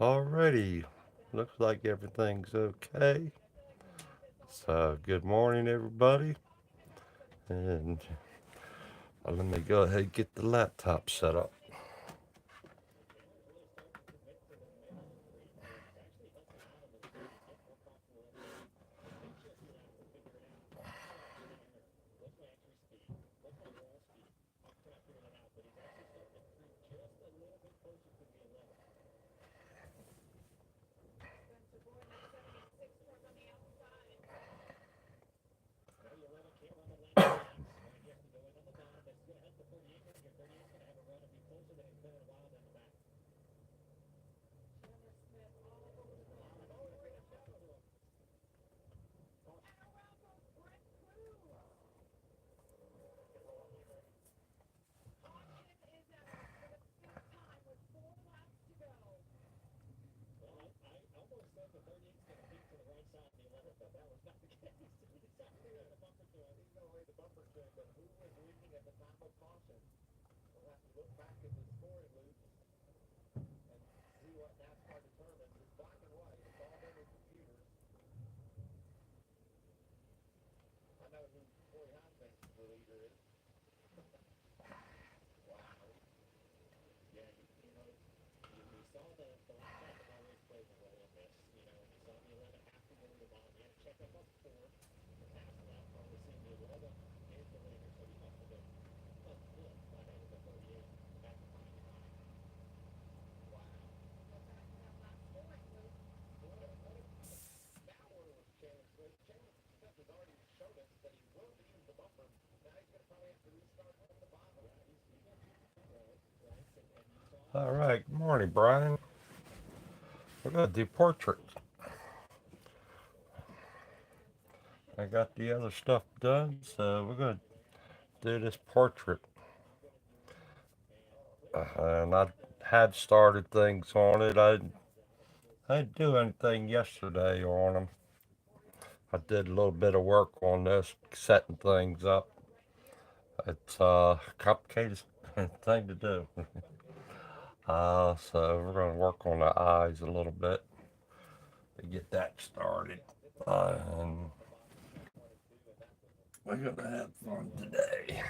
Alrighty, looks like everything's okay. So, good morning, everybody. And let me go ahead and get the laptop set up. Alright, good morning, Brian. We're going to do portraits. I got the other stuff done, so we're going to do this portrait. And I had started things on it. I didn't do anything yesterday on them. I did a little bit of work on this, setting things up. It's a complicated thing to do. So we're going to work on the eyes a little bit to get that started. And we're going to have fun today.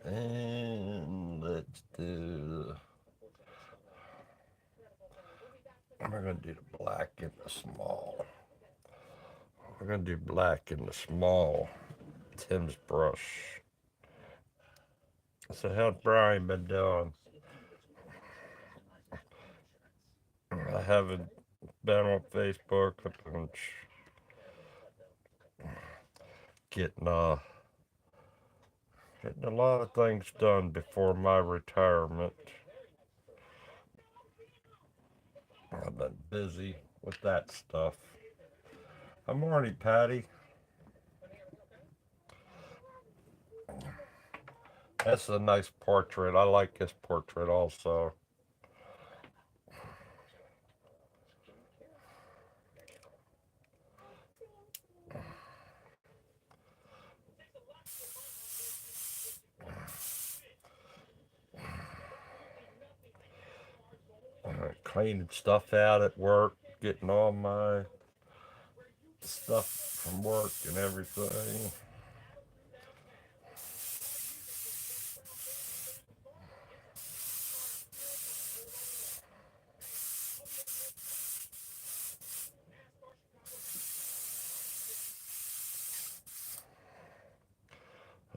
And let's do. We're going to do the black in the small. We're going to do black in the small Tim's brush. So, how's Brian been doing? I haven't been on Facebook. I've been getting getting a lot of things done before my retirement. I've been busy with that stuff. Good morning, Patty. That's a nice portrait. I like this portrait also. Cleaning stuff out at work, getting all my stuff from work and everything.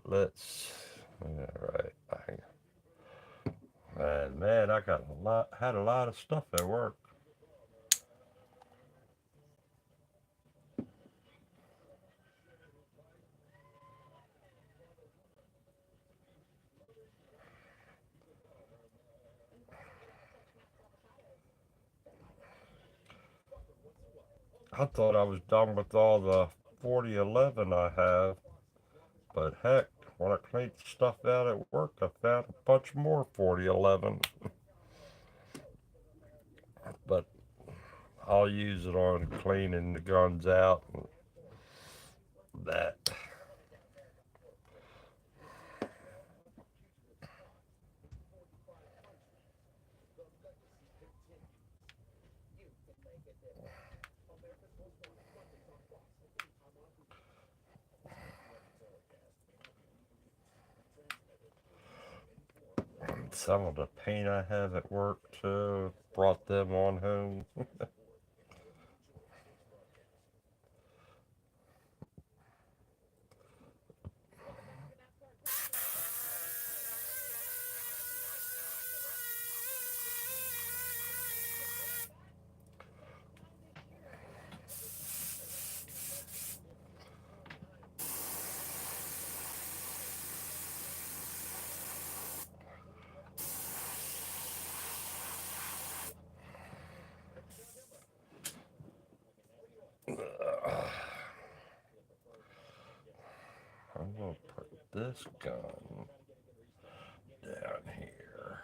Let's. All right. And man, I got had a lot of stuff at work. I thought I was done with all the 4011 I have, but heck, when I cleaned stuff out at work, I found a bunch more 4011. But I'll use it on cleaning the guns out and that. Some of the paint I have at work too. Brought them on home. I'm gonna put this gun down here.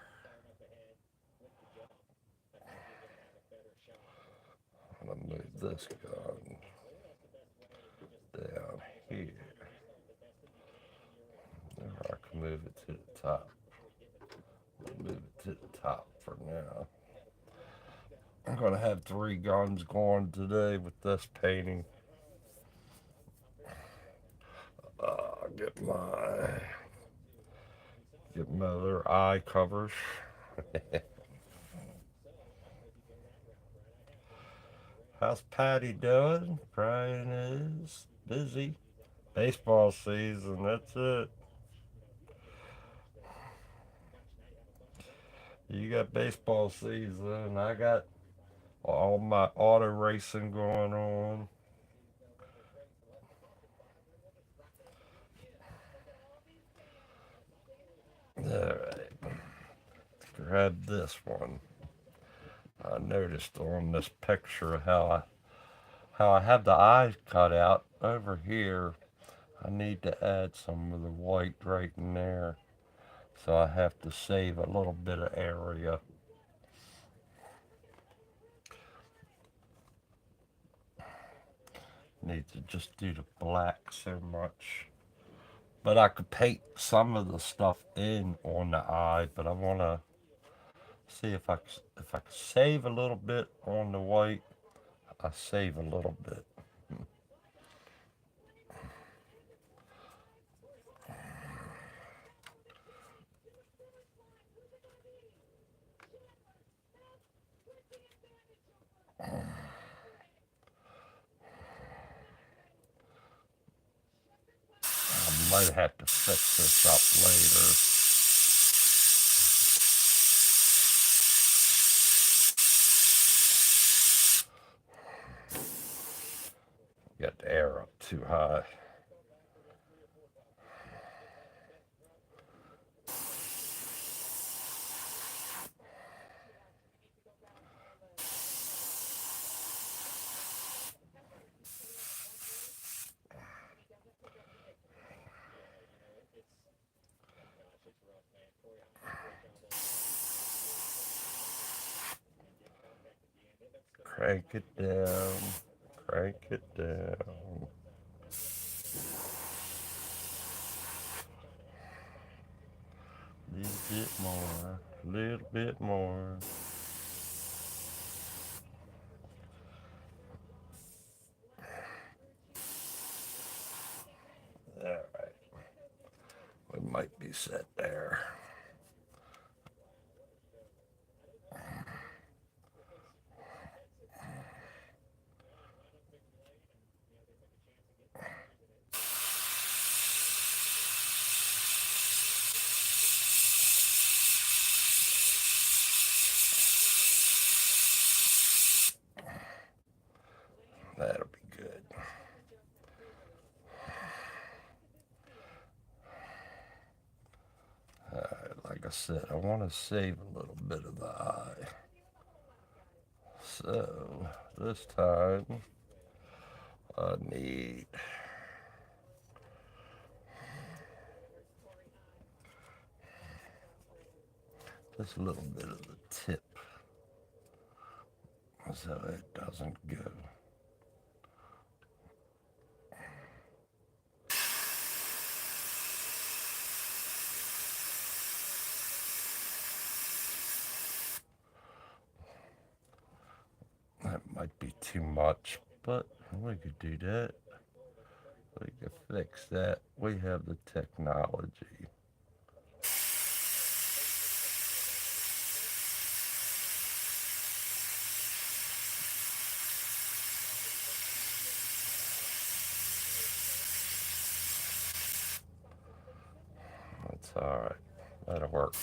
I'm gonna move this gun down here. Or I can move it to the top. Move it to the top for now. I'm gonna have 3 guns going today with this painting. Get my other eye covers. How's Patty doing? Brian is busy. Baseball season, that's it. You got baseball season. I got all my auto racing going on. Alright, grab this one. I noticed on this picture how I have the eyes cut out over here. I need to add some of the white right in there. So I have to save a little bit of area. Need to just do the black so much. But I could paint some of the stuff in on the eye, but I want to see if I can save a little bit on the white. I save a little bit. I might have to fix this up later. Got the air up too high. Crank it down. Crank it down. Little bit more. Little bit more. Alright. We might be set there. That'll be good. Like I said, I want to save a little bit of the eye. So this time I need just a little bit of the tip so it doesn't go. That might be too much, but we could do that. We could fix that. We have the technology. Alright, that'll work.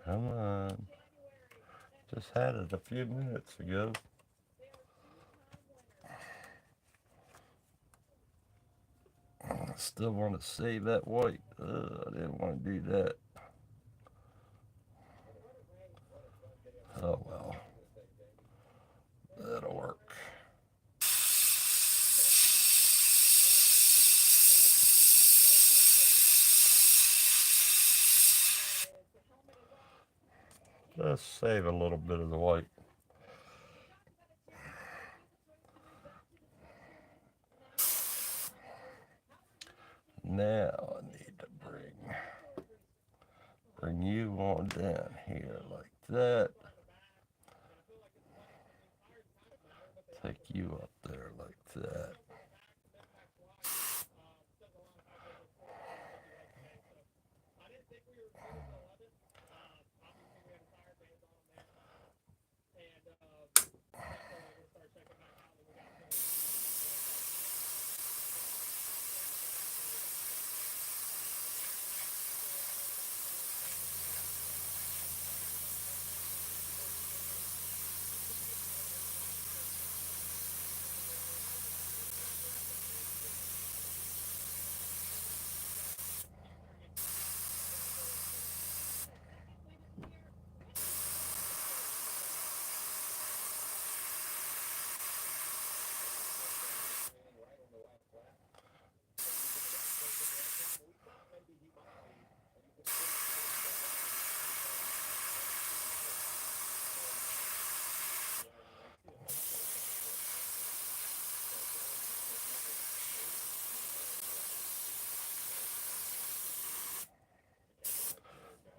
Come on. Just had it a few minutes ago. I still want to save that white. I didn't want to do that. Oh well. That'll work. Just save a little bit of the white. Now I need to bring you on down here like that. Take you up there like that.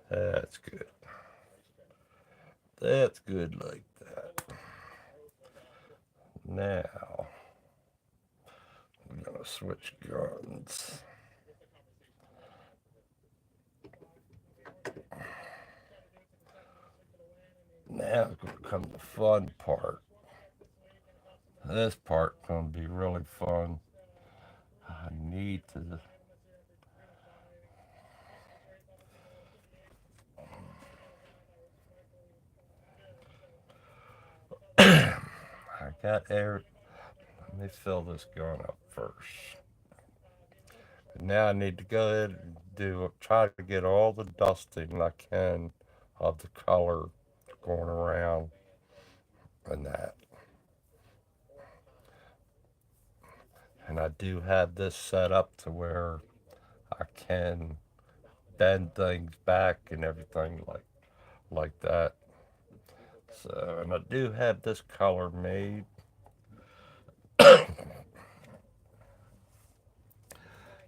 That's good. That's good like that. Now, I'm going to switch guns. Now is going to come the fun part. This part going to be really fun. I need to. I got air. Let me fill this gun up first. Now I need to go ahead and try to get all the dusting I can of the color going around and that. And I do have this set up to where I can bend things back and everything like that. So, and I do have this color made.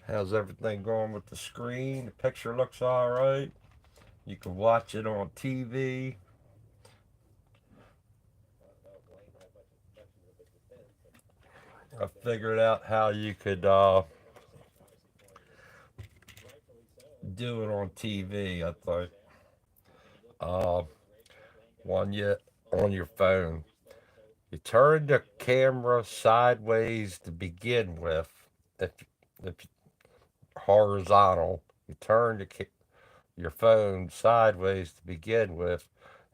How's everything going with the screen? The picture looks all right. You can watch it on TV. I figured out how you could do it on TV. I think uh, one yet on your phone. You turn the camera sideways to begin with. If if horizontal, you turn your phone sideways to begin with.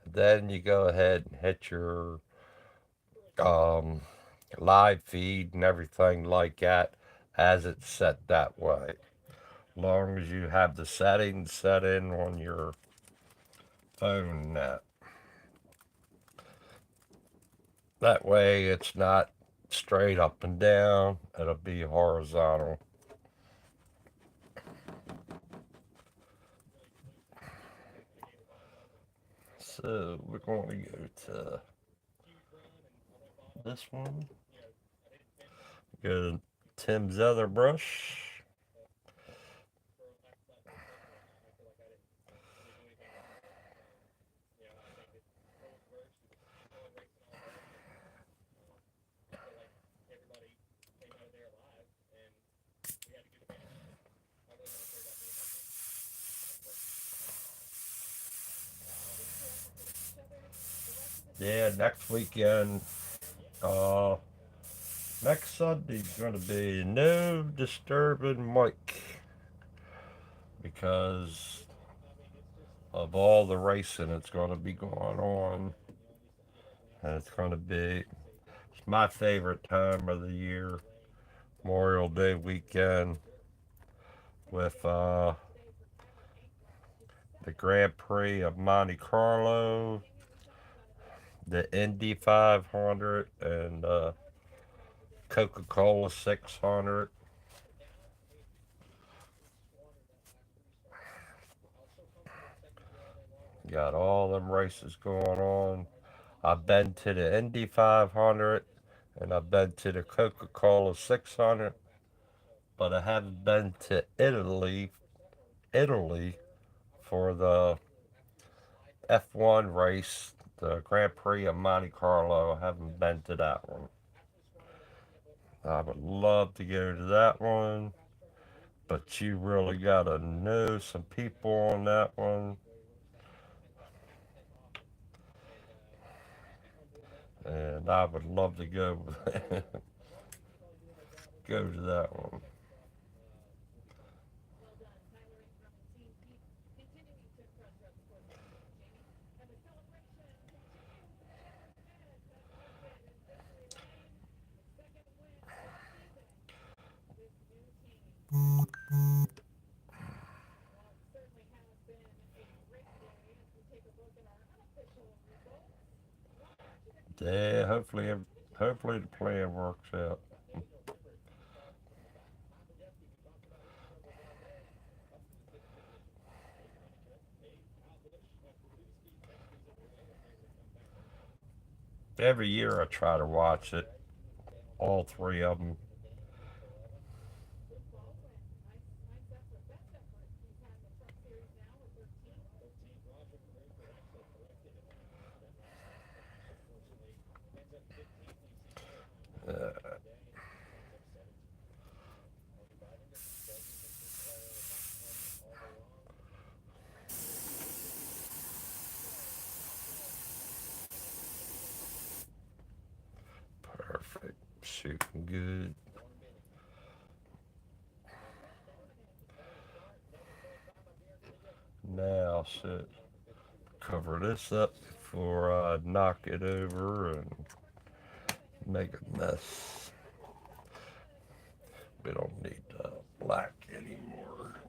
Then you go ahead and hit your um, live feed and everything like that as it's set that way. Long as you have the settings set in on your phone net. That way it's not straight up and down, it'll be horizontal. So we're going to go to this one. Go to Tim's other brush. Yeah, next weekend, uh, next Sunday's gonna be no disturbing Mike because of all the racing that's gonna be going on, and it's gonna be it's my favorite time of the year, Memorial Day weekend with the Grand Prix of Monte Carlo, the Indy 500, and Coca-Cola 600. Got all them races going on. I've been to the Indy 500 and I've been to the Coca-Cola 600, but I haven't been to Italy for the F1 race, the Grand Prix of Monte Carlo. I haven't been to that one. I would love to go to that one, but you really gotta know some people on that one, and I would love to go go to that one. Yeah, hopefully the plan works out. Every year I try to watch it, all three of them. Uh, Perfect, shooting good. Now, so cover this up before I knock it over and make a mess. We don't need black anymore.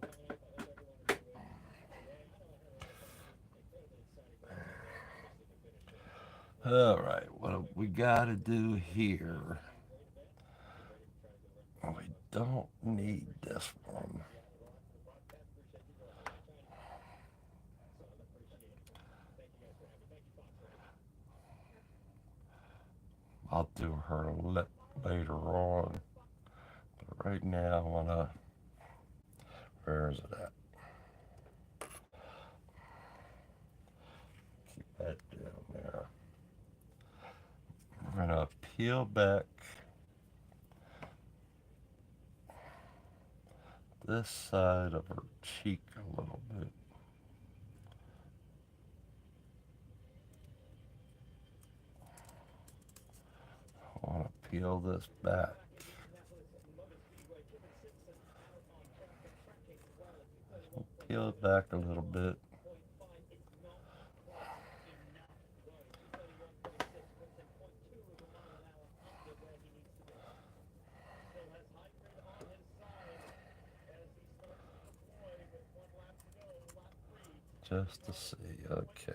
All right, what we got to do here? We don't need this one. I'll do her lip later on. But right now, I wanna. Where is it at? Keep that down there. We're gonna peel back this side of her cheek a little bit. I want to peel this back peel it back a little bit. Just to see. Okay.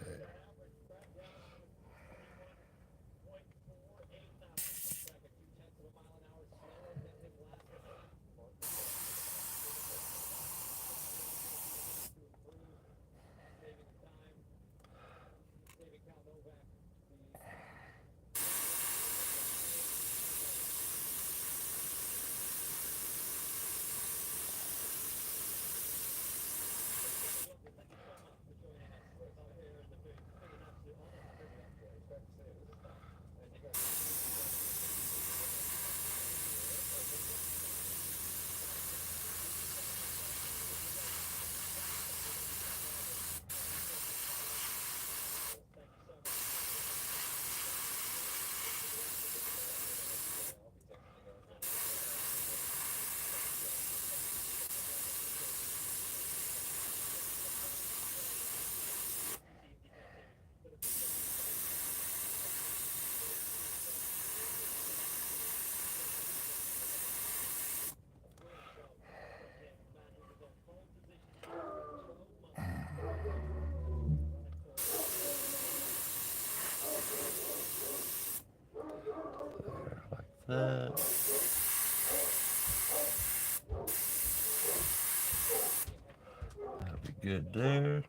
good there.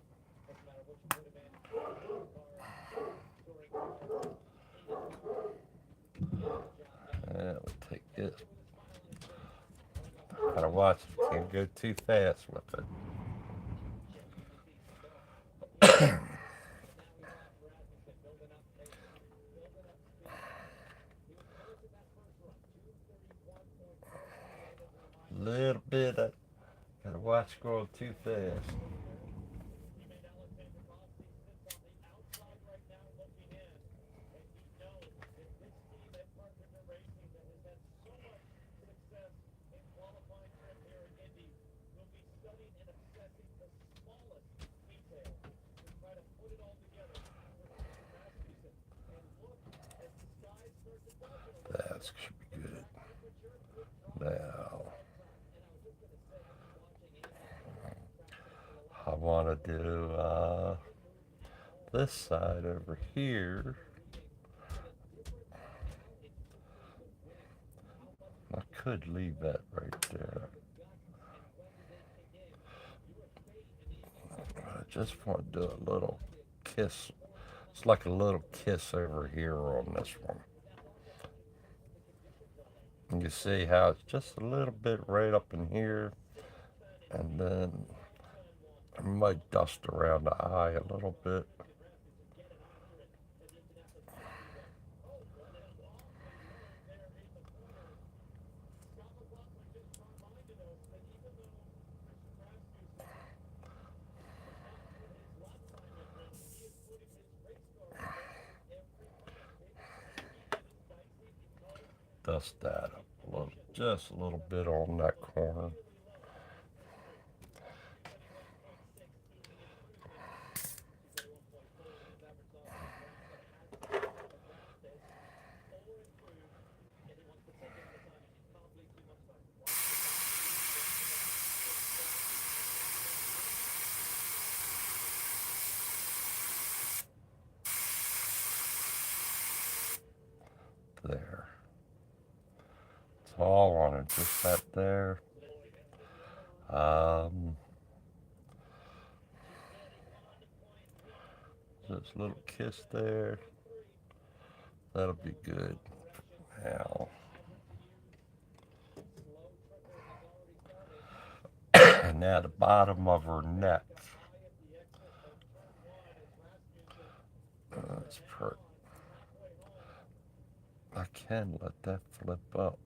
And we take this. Gotta watch it. Can't go too fast with it. Little bit of, gotta watch going too fast. That should be good. Now, I want to do this side over here. I could leave that right there. I just want to do a little kiss. It's like a little kiss over here on this one. You see how it's just a little bit right up in here, and then I might dust around the eye a little bit. Dust that up a little, just a little bit on that corner. There. That's all I wanted, just that there. Just a little kiss there. That'll be good. Now, and now the bottom of her neck. That's perfect. I can let that flip up.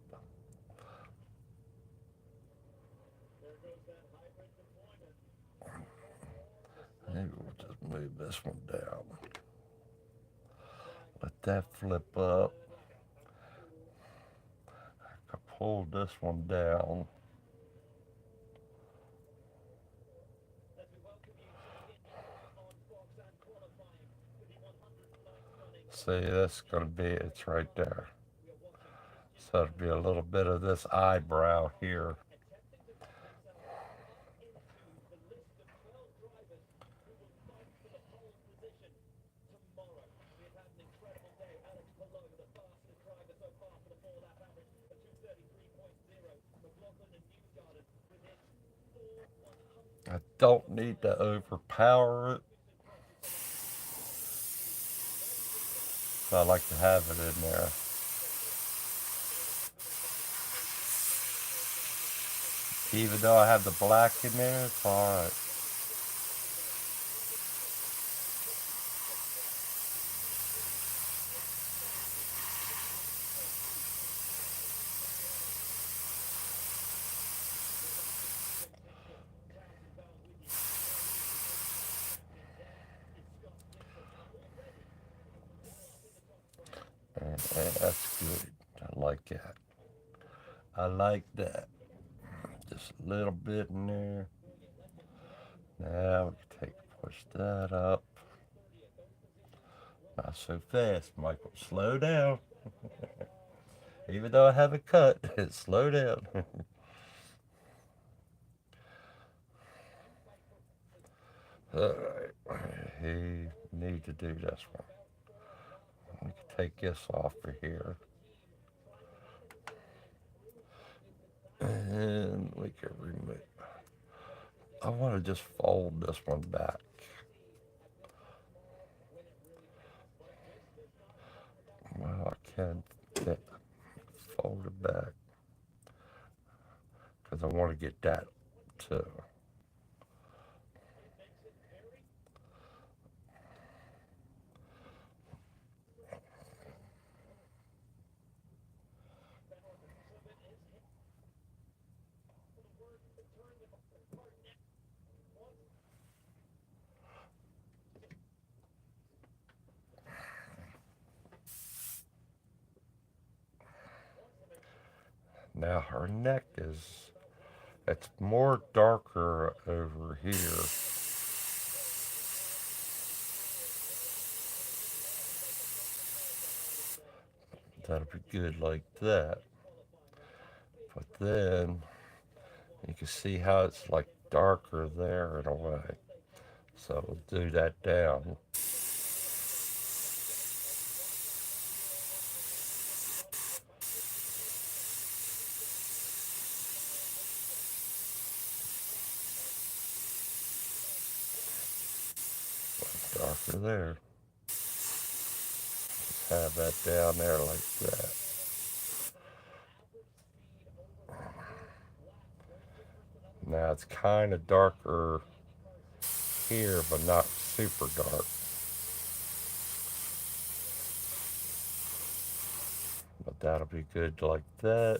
Maybe we'll just move this one down. Let that flip up. I can pull this one down. See, that's going to be, it's right there. So it'll be a little bit of this eyebrow here. I don't need to overpower it. So I like to have it in there. Even though I have the black in there, it's alright. And that's good. I like that. I like that. Just a little bit in there. Now we can push that up. Not so fast, Michael. Slow down. Even though I have a cut, slow down. Alright, you need to do this one. We can take this off of here. And we can remove. I want to just fold this one back. Well, I can get fold it back because I want to get that too. Now her neck is, it's more darker over here. That'll be good like that. But then you can see how it's like darker there in a way. So we'll do that down. Darker there. Just have that down there like that. Now it's kind of darker here, but not super dark. But that'll be good like that.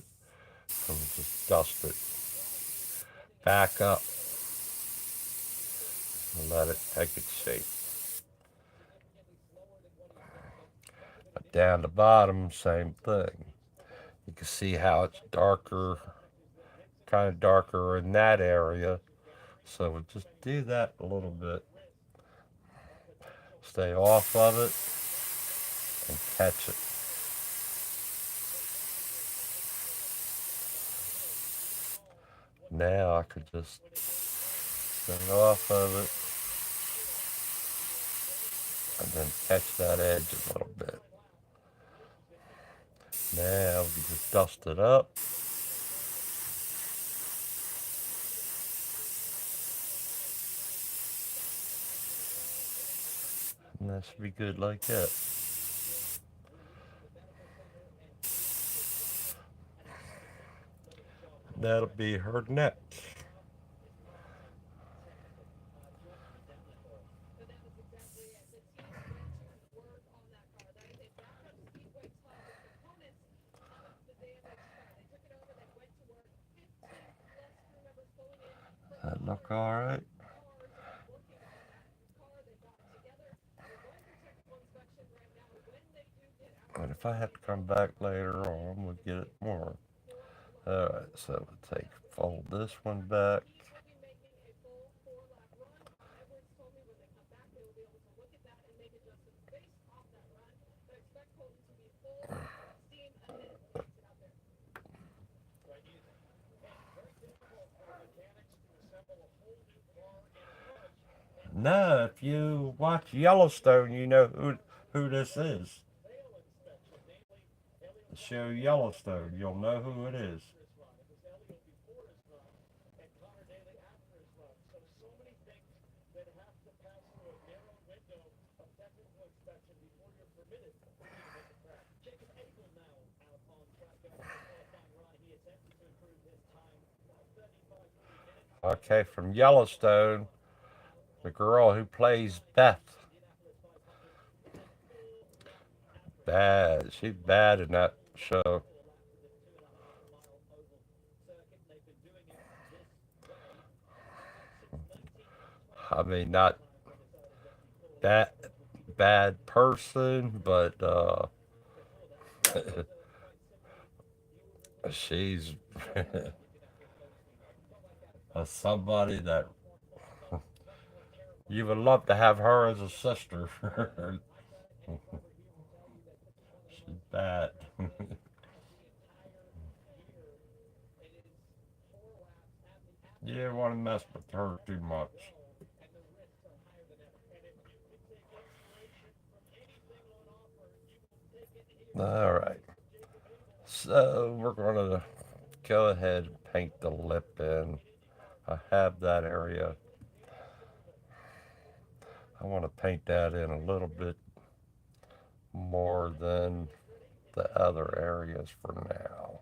And we'll just dust it back up and let it take its shape. But down the bottom, same thing. You can see how it's darker, kind of darker in that area. So we'll just do that a little bit. Stay off of it and catch it. Now I could just stay off of it and then catch that edge a little bit. Now we just dust it up. And that should be good like that. That'll be her neck. That look alright? And if I have to come back later on, we'll get it more. Alright, so we'll fold this one back. No, if you watch Yellowstone, you know who this is. The show Yellowstone, you'll know who it is. Okay, from Yellowstone, the girl who plays Beth. Bad. She's bad in that show. I mean, not bad, bad person, but she's somebody that you would love to have her as a sister. She's bad. You don't want to mess with her too much. All right. So we're going to go ahead and paint the lip in. I have that area. I want to paint that in a little bit more than the other areas for now.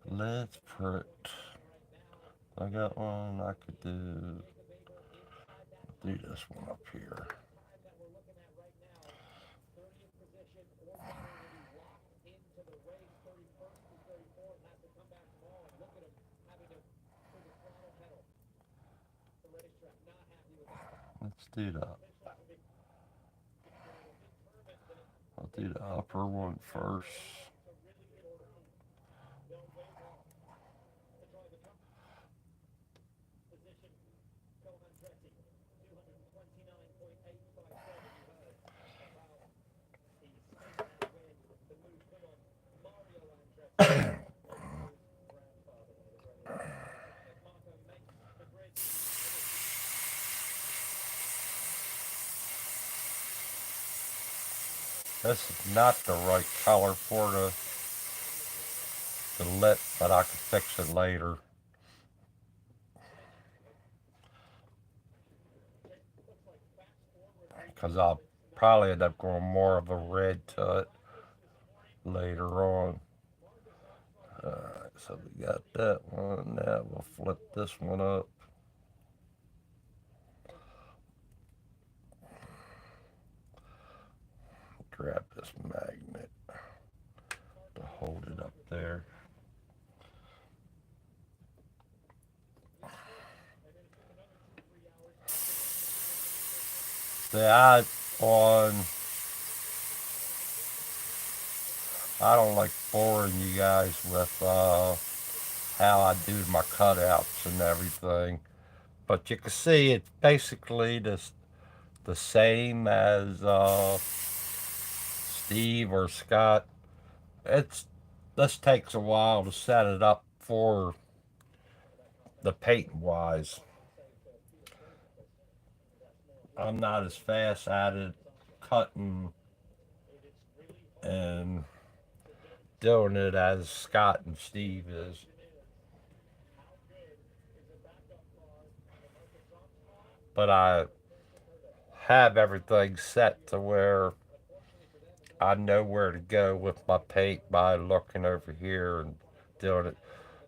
Let's put. I got one I could do this one up here. Let's do that. I'll do the upper one first. This is not the right color for the lip, but I can fix it later. Because I'll probably end up going more of a red to it later on. Alright, so we got that one. Now we'll flip this one up. Grab this magnet to hold it up there. See, I don't like boring you guys with how I do my cutouts and everything, but you can see it's basically the same as Steve or Scott. It's this takes a while to set it up for the paint wise. I'm not as fast at it cutting and doing it as Scott and Steve is. But I have everything set to where I know where to go with my paint by looking over here and doing it.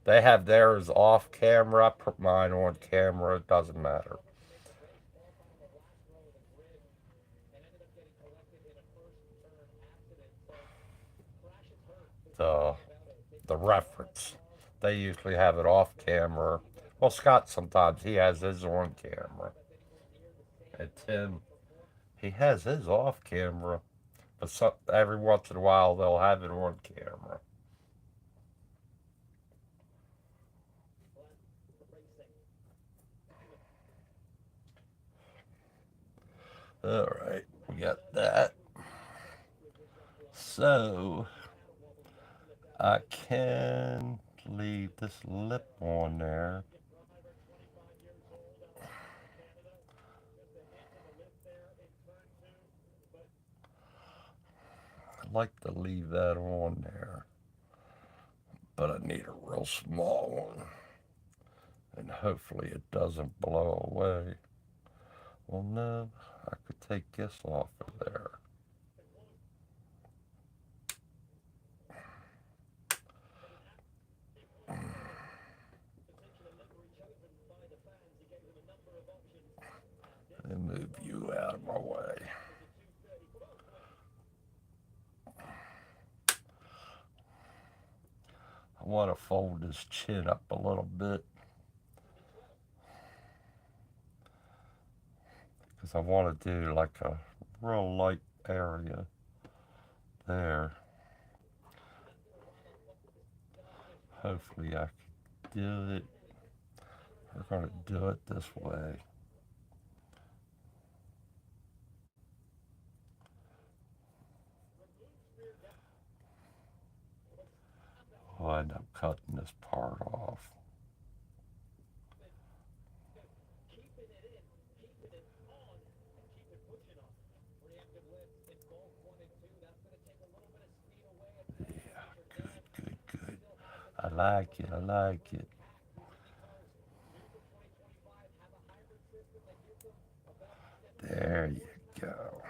They have theirs off camera. I put mine on camera. It doesn't matter. The the reference. They usually have it off camera. Well, Scott sometimes he has his on camera. And Tim, he has his off camera, but every once in a while they'll have it on camera. All right, we got that. So I can leave this lip on there. I'd like to leave that on there, but I need a real small one, and hopefully it doesn't blow away. Well, no, I could take this off of there. And move you out of my way. I want to fold his chin up a little bit because I want to do like a real light area there. Hopefully I can do it. We're going to do it this way. I'll end up cutting this part off. Good, good, good. I like it. I like it. There you go.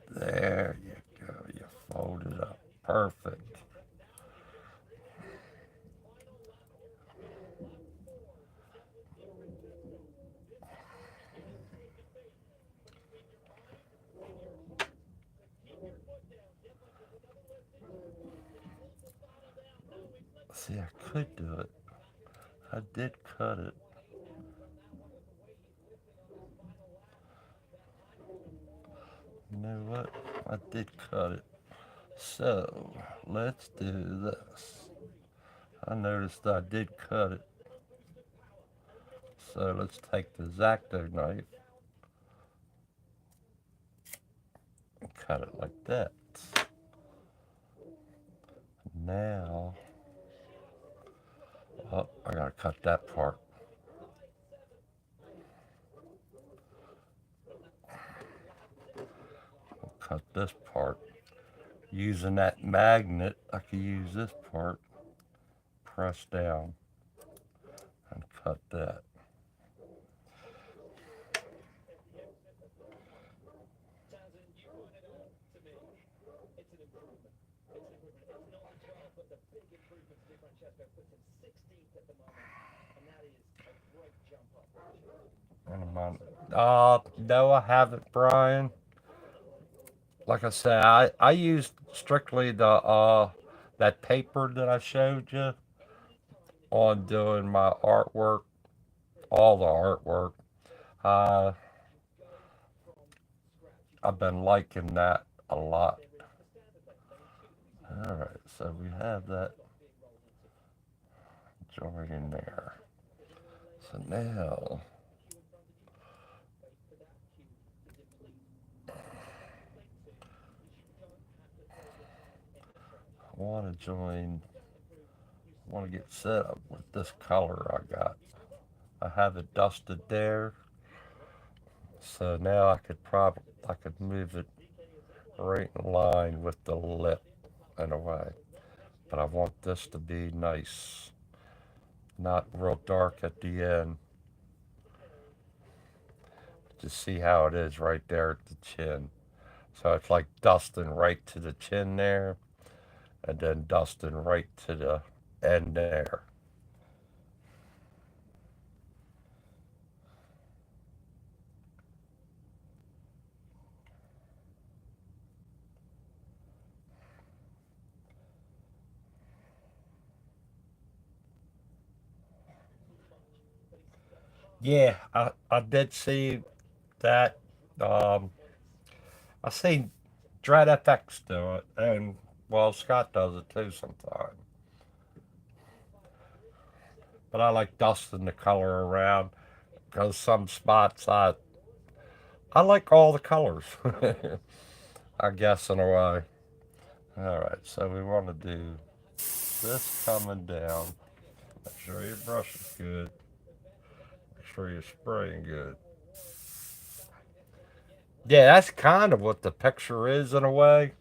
There you go. You fold it up. Perfect. See, I could do it. I did cut it. You know what? I did cut it. So, let's do this. I noticed I did cut it. So, let's take the X-Acto knife and cut it like that. Now, oh, I gotta cut that part. I'll cut this part. Using that magnet, I could use this part, press down, and cut that. No, I haven't, Brian. Like I said, I used strictly the that paper that I showed you on doing my artwork, all the artwork. Uh, I've been liking that a lot. All right, so we have that joint in there. So now I want to join. I want to get set up with this color I got. I have it dusted there, so now I could move it right in line with the lip in a way. But I want this to be nice, not real dark at the end. Just see how it is right there at the chin. So it's like dusting right to the chin there, and then dusting right to the end there. Yeah, I did see that. Um, I seen Dread FX do it, and well, Scott does it too sometimes. But I like dusting the color around because some spots I like all the colors. I guess in a way. All right, so we want to do this coming down. Make sure your brush is good. Make sure you're spraying good. Yeah, that's kind of what the picture is in a way.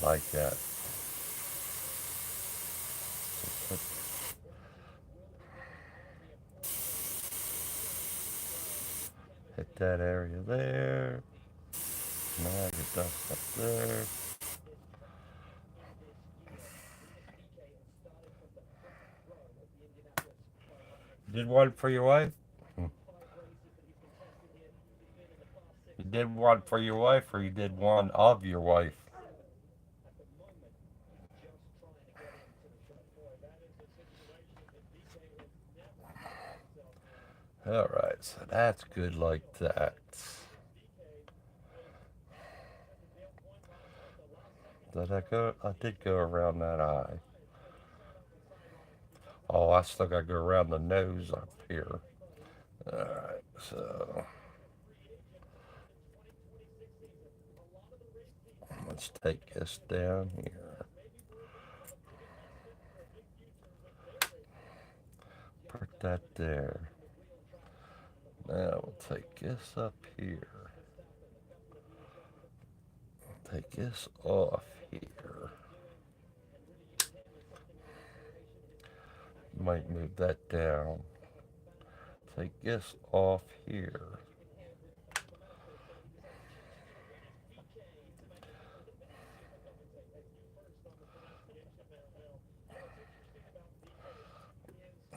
like that. Hit that area there. Now get dust up there. Did one for your wife? You did one for your wife, or you did one of your wife? Alright, so that's good like that. Did I go? I did go around that eye. Oh, I still gotta go around the nose up here. Alright, so let's take this down here. Put that there. Now we'll take this up here. Take this off here. Might move that down. Take this off here.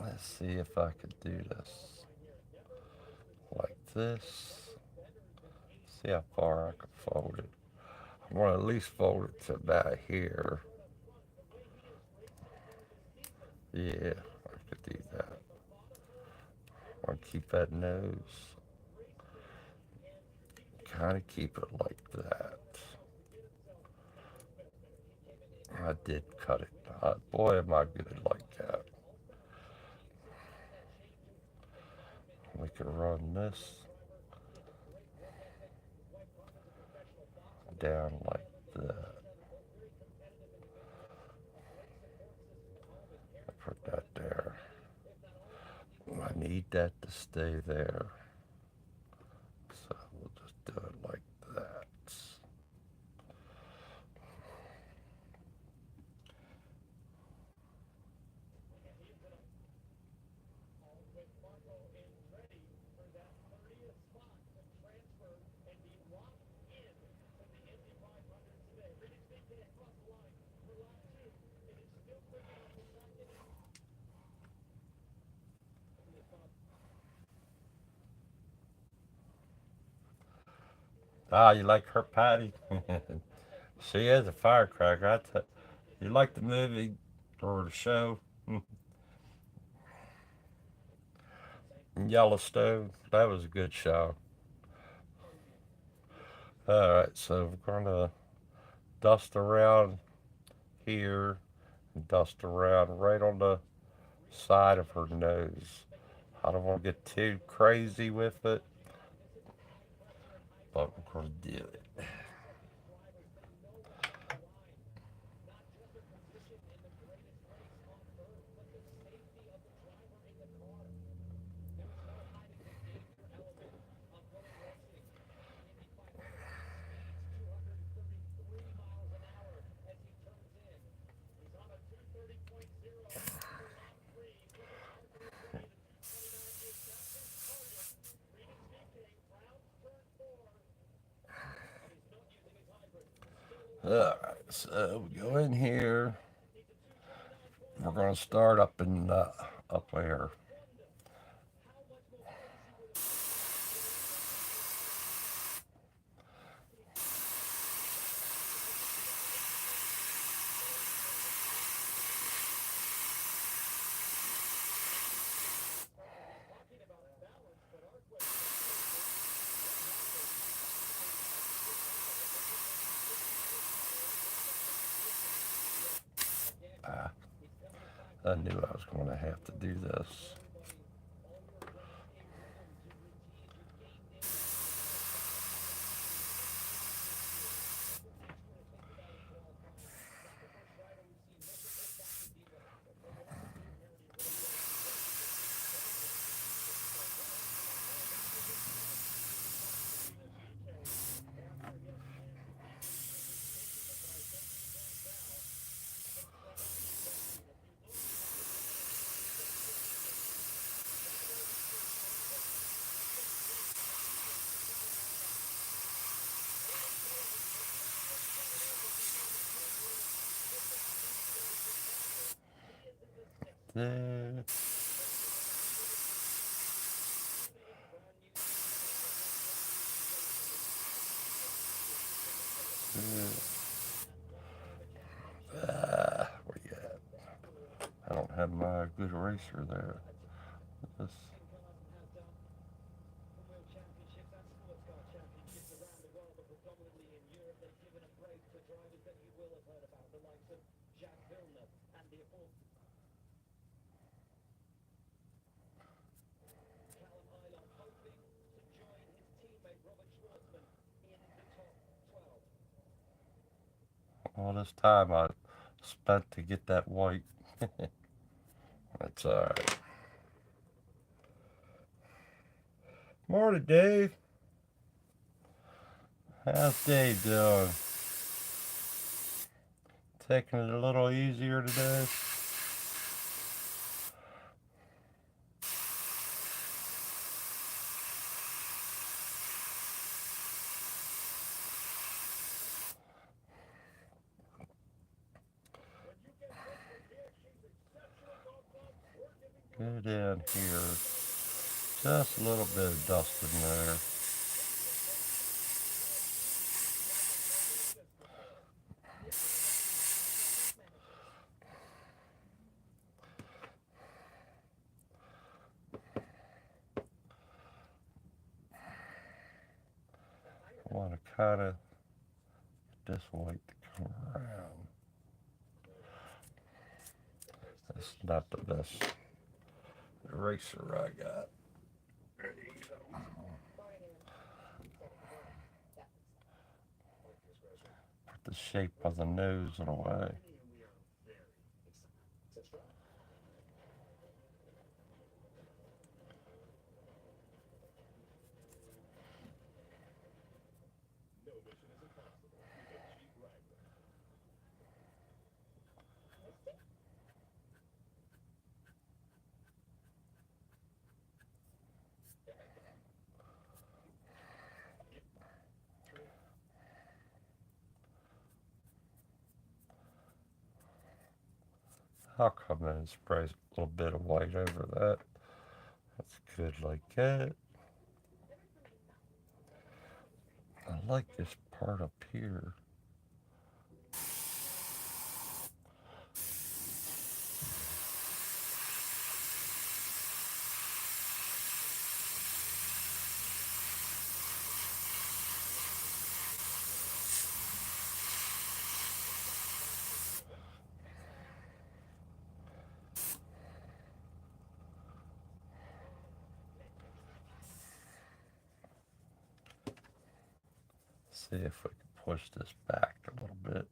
Let's see if I could do this. Like this. See how far I can fold it. I want to at least fold it to about here. Yeah, I could do that. I want to keep that nose. Kind of keep it like that. I did cut it. Boy, am I good at like that. We can run this down like that. Put that there. I need that to stay there. So we'll just do it like that. Ah, you like her, Patty? She is a firecracker. You like the movie or the show Yellowstone? That was a good show. All right, so we're gonna dust around here and dust around right on the side of her nose. I don't want to get too crazy with it, but we're gonna do it. All right, so we go in here. We're gonna start up in up there. Ah, I knew I was going to have to do this. there. Where you at? I don't have my good eraser there. This, all this time I spent to get that white. That's alright. Morning, Dave. How's Dave doing? Taking it a little easier today? Get in here. Just a little bit of dust in there. I want to kind of get this white to come around. That's not the best eraser I got. There you go. Put the shape of the nose in a way. I'll come in and spray a little bit of white over that. That's good like that. I like this part up here. See if we can push this back a little bit.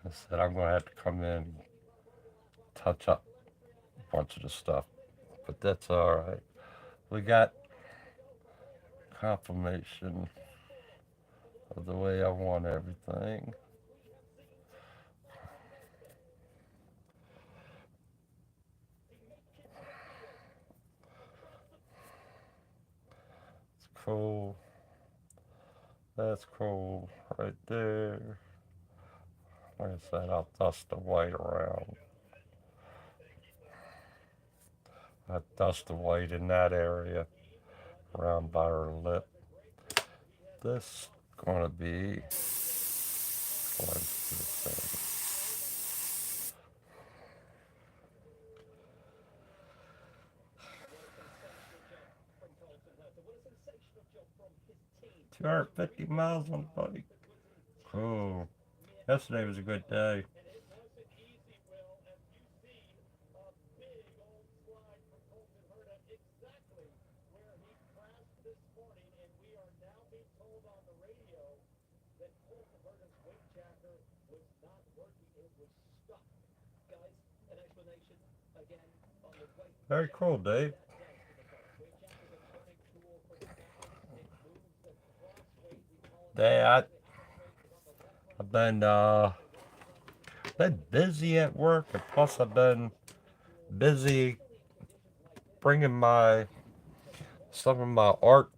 I said I'm going to have to come in and touch up a bunch of the stuff, but that's all right. We got confirmation of the way I want everything. It's cool. That's cool right there. Like I said, I'll dust the white around. I dust the white in that area around by her lip. This is going to be close to the same. $250 on the bike. Cool. Yesterday was a good day. Very cool, Dave. I've been been busy at work, and plus I've been busy bringing my some of my art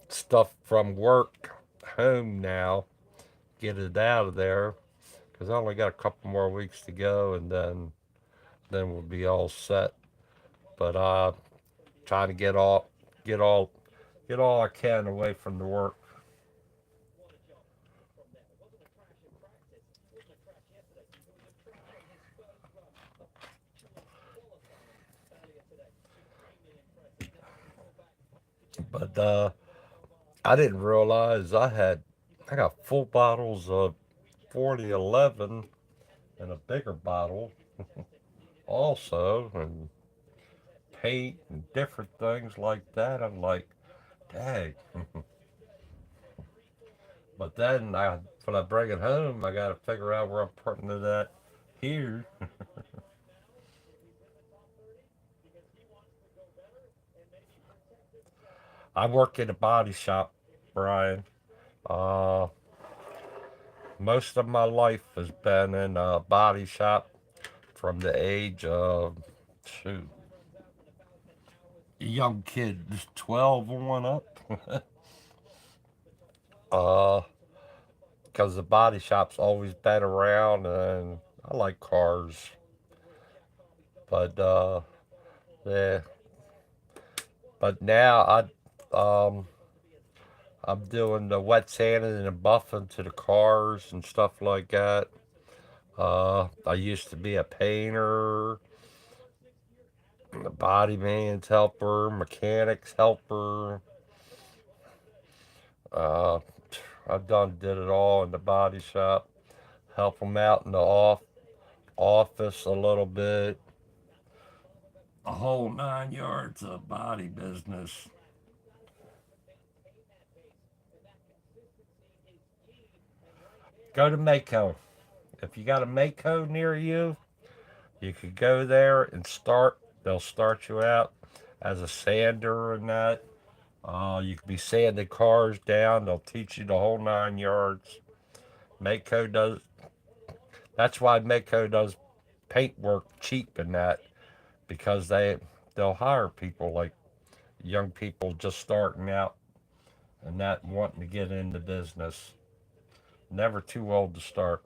stuff from work home now. Get it out of there because I only got a couple more weeks to go, and then we'll be all set. But trying to get all, get all I can away from the work. But I didn't realize I got full bottles of 4011 and a bigger bottle also, and paint and different things like that. I'm like, dang. But then when I bring it home, I got to figure out where I'm putting it at here. I work in a body shop, Brian. Uh, Most of my life has been in a body shop from the age of, shoot, young kid, just 12 on up. uh, because the body shop's always been around, and I like cars. But yeah, but now I'm doing the wet sanding and the buffing to the cars and stuff like that. I used to be a painter, a body man's helper, mechanics helper. Uh, did it all in the body shop. Help them out in the office a little bit. A whole 9 yards of body business. Go to Mako. If you got a Mako near you, you could go there and start. They'll start you out as a sander and that. You could be sanding cars down. They'll teach you the whole 9 yards. Mako does. That's why Mako does paint work cheap in that because they'll hire people like young people just starting out and not wanting to get into business. Never too old to start.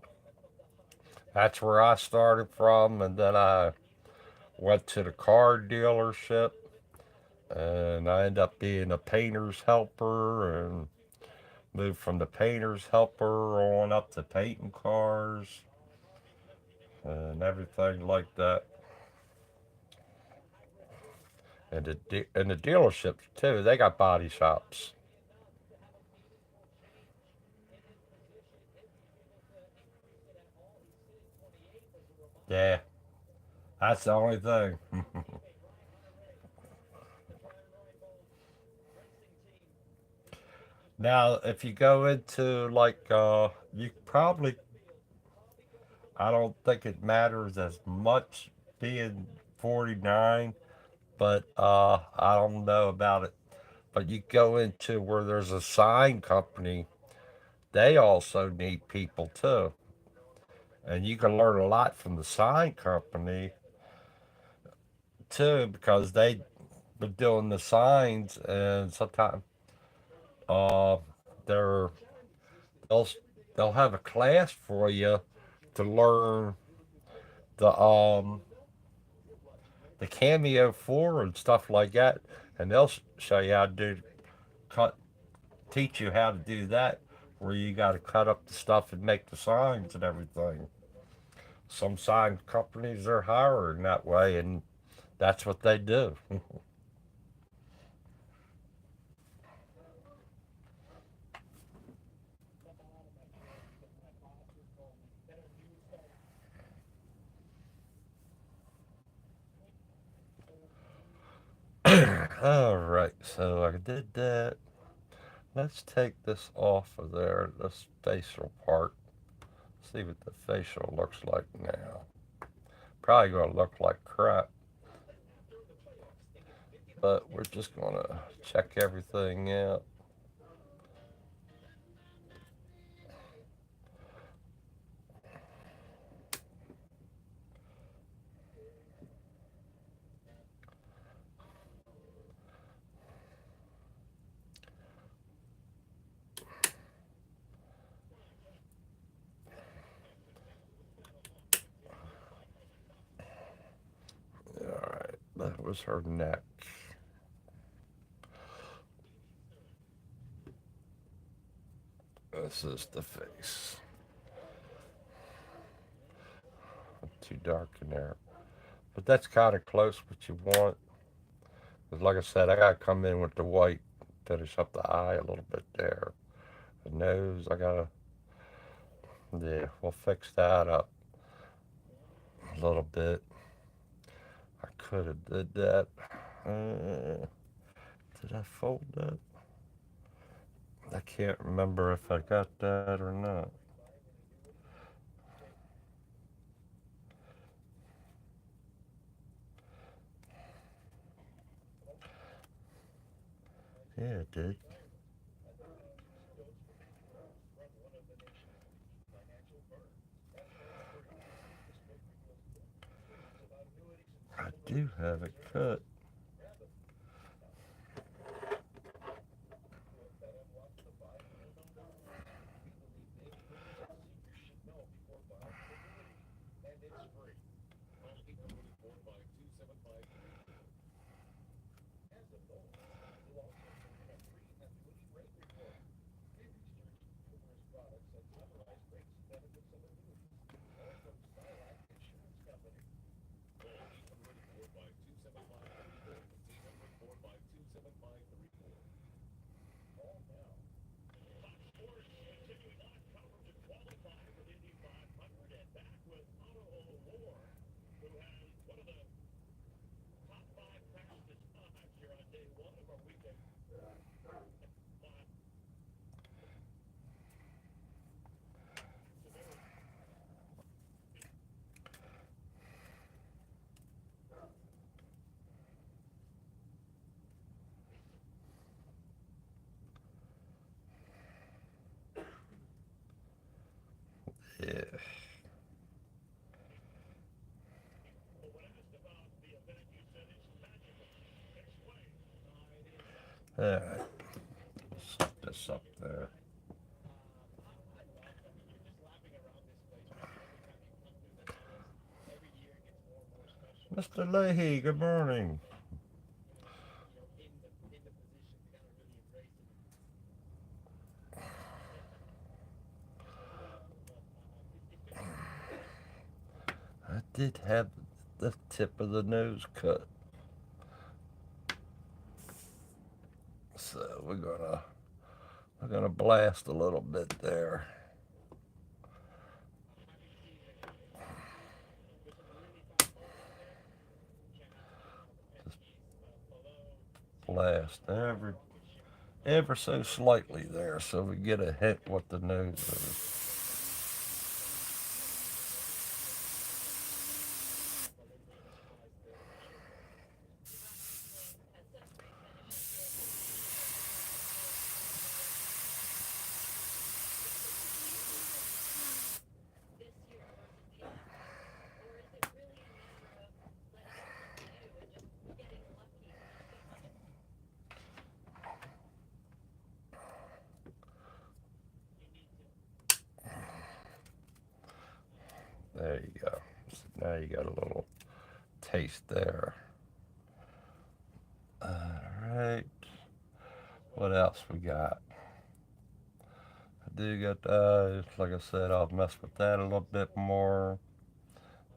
That's where I started from, and then I went to the car dealership, and I ended up being a painter's helper, and moved from the painter's helper on up to painting cars and everything like that. And the dealerships too, they got body shops. Yeah, that's the only thing. Now, if you go into like, you probably, I don't think it matters as much being 49, but I don't know about it. But you go into where there's a sign company, they also need people too. And you can learn a lot from the sign company too because they been doing the signs, and sometimes uh, they're they'll they'll have a class for you to learn the the Cameo 4 and stuff like that, and they'll show you how to cut, teach you how to do that, where you got to cut up the stuff and make the signs and everything. Some sign companies are hiring that way, and that's what they do. All right, so I did that. Let's take this off of there, this facial part. See what the facial looks like now. Probably gonna look like crap, but we're just gonna check everything out. was her neck. This is the face. Too dark in there. But that's kind of close what you want. Because like I said, I got to come in with the white, finish up the eye a little bit there. The nose, I got to, yeah, we'll fix that up a little bit. I could have did that. Did I fold that? I can't remember if I got that or not. Yeah, it did. I do have it cut. Yeah. Alright. Set this up there. Mr. Leahy, good morning. I did have the tip of the nose cut. So we're gonna blast a little bit there. Just blast ever so slightly there so we get a hit what the nose is. There you go. So now you got a little taste there. Alright. What else we got? I do got the eyes. Like I said, I'll mess with that a little bit more.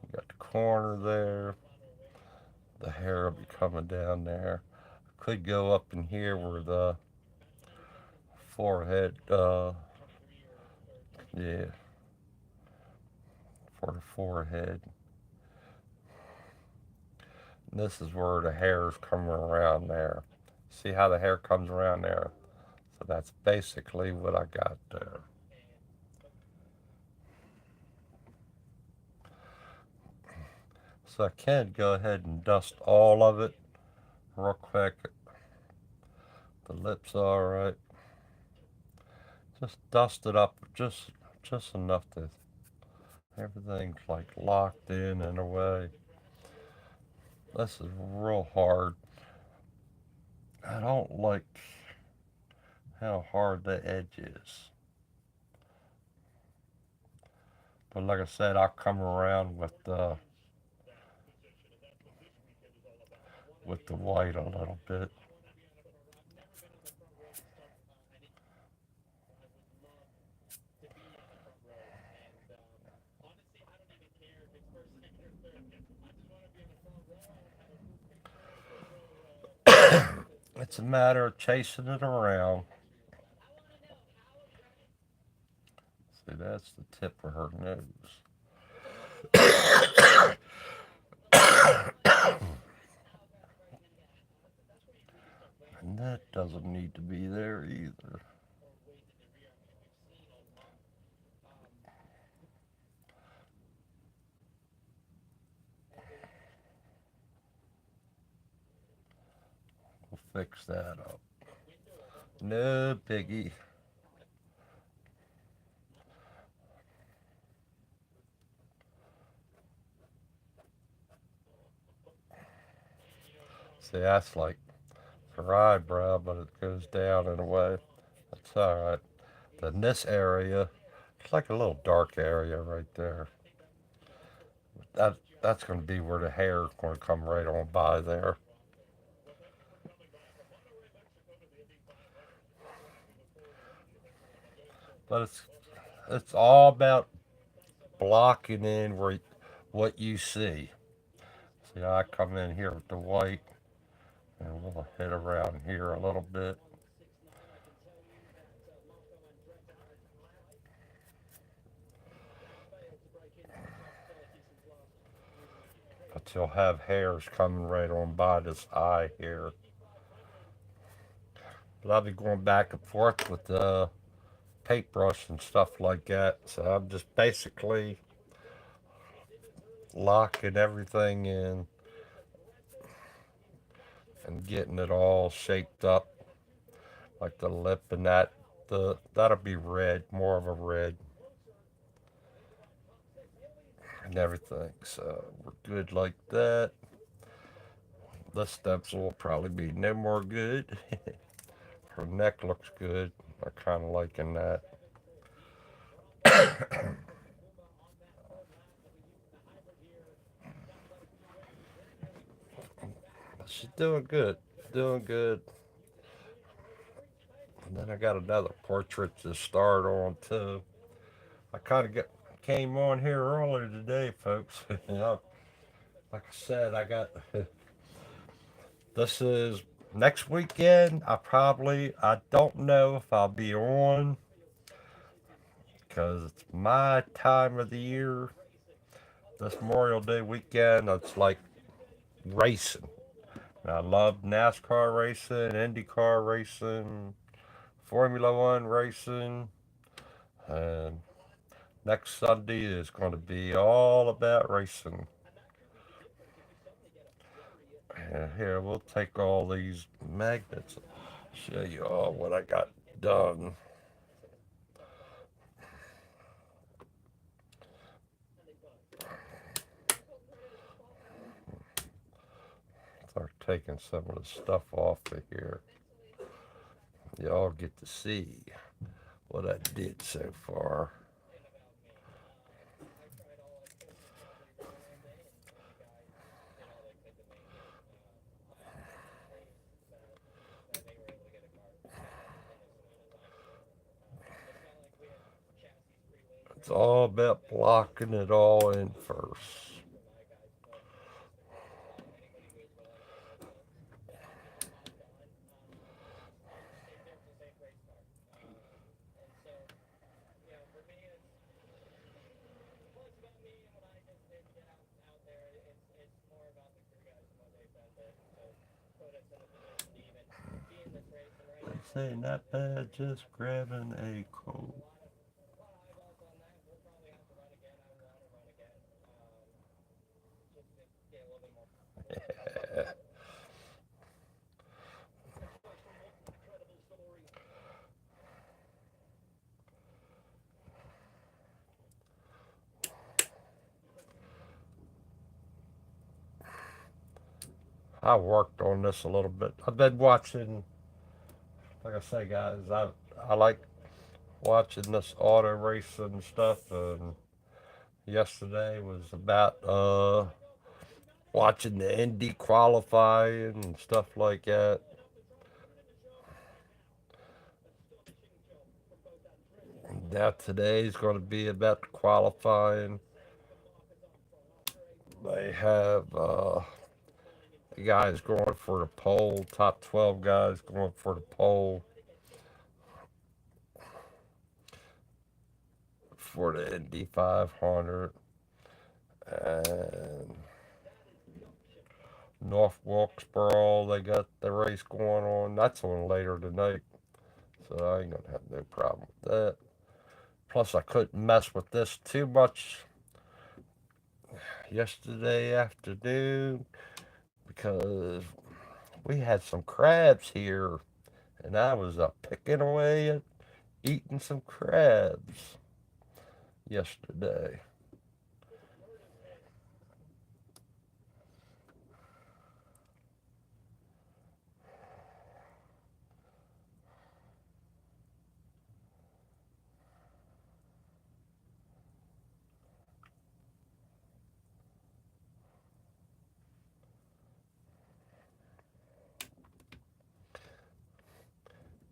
We got the corner there. The hair will be coming down there. Could go up in here where the forehead, yeah, for the forehead. And this is where the hair's coming around there. See how the hair comes around there? So that's basically what I got there. So I can go ahead and dust all of it real quick. The lips are alright. Just dust it up just enough to everything's like locked in a way. This is real hard. I don't like how hard the edge is. But like I said, I'll come around with with the white a little bit. It's a matter of chasing it around. See, that's the tip of her nose. And that doesn't need to be there either. We'll fix that up. No biggie. See, that's like her eyebrow, but it goes down in a way. That's alright. Then this area, it's like a little dark area right there. That's going to be where the hair is going to come right on by there. But it's all about blocking in where what you see. See, I come in here with the white, and we'll hit around here a little bit. But you'll have hairs coming right on by this eye here. But I'll be going back and forth with the paintbrush and stuff like that. So I'm just basically locking everything in and getting it all shaped up, like the lip and that. That'll be red, more of a red, and everything. So we're good like that. The stencil will probably be no more good. Her neck looks good. I'm kind of liking that. She's doing good. Doing good. And then I got another portrait to start on too. I kind of came on here earlier today, folks. You know, like I said, I got this is next weekend. I don't know if I'll be on because it's my time of the year. This Memorial Day weekend, it's like racing. And I love NASCAR racing, IndyCar racing, Formula One racing, and next Sunday is going to be all about racing. And here, we'll take all these magnets, show you all what I got done. Start taking some of the stuff off of here. Y'all get to see what I did so far. It's all about blocking it all in first. This ain't that bad, just grabbing a cold. I worked on this a little bit. I've been watching, like I say, guys, I like watching this auto racing stuff. And yesterday was about watching the Indy qualifying and stuff like that. Now today's going to be about the qualifying. They have guys going for the pole, top 12 guys going for the pole for the Indy 500. And North Wilkesboro, they got the race going on. That's on later tonight, so I ain't gonna have no problem with that. Plus, I couldn't mess with this too much yesterday afternoon because we had some crabs here, and I was picking away at eating some crabs yesterday.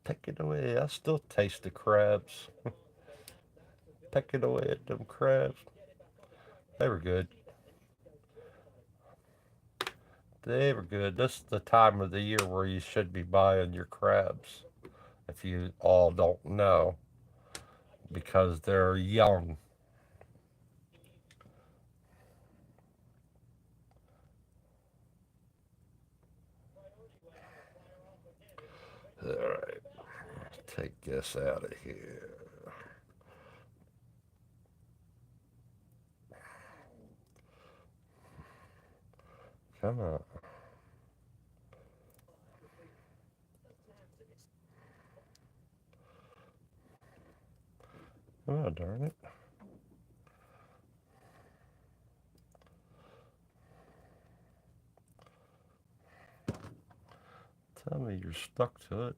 Picking away, I still taste the crabs. Picking away at them crabs. They were good. They were good. This is the time of the year where you should be buying your crabs, if you all don't know, because they're young. All right, take this out of here. Come on. Oh, darn it. Tell me you're stuck to it.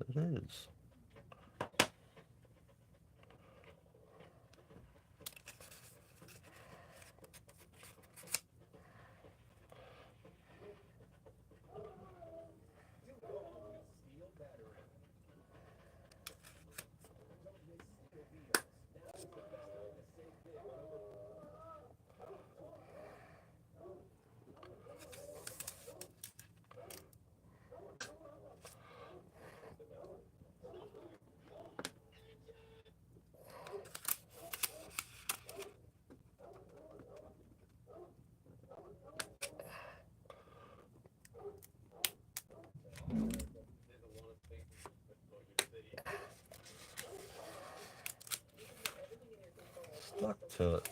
It is. Stuck to it.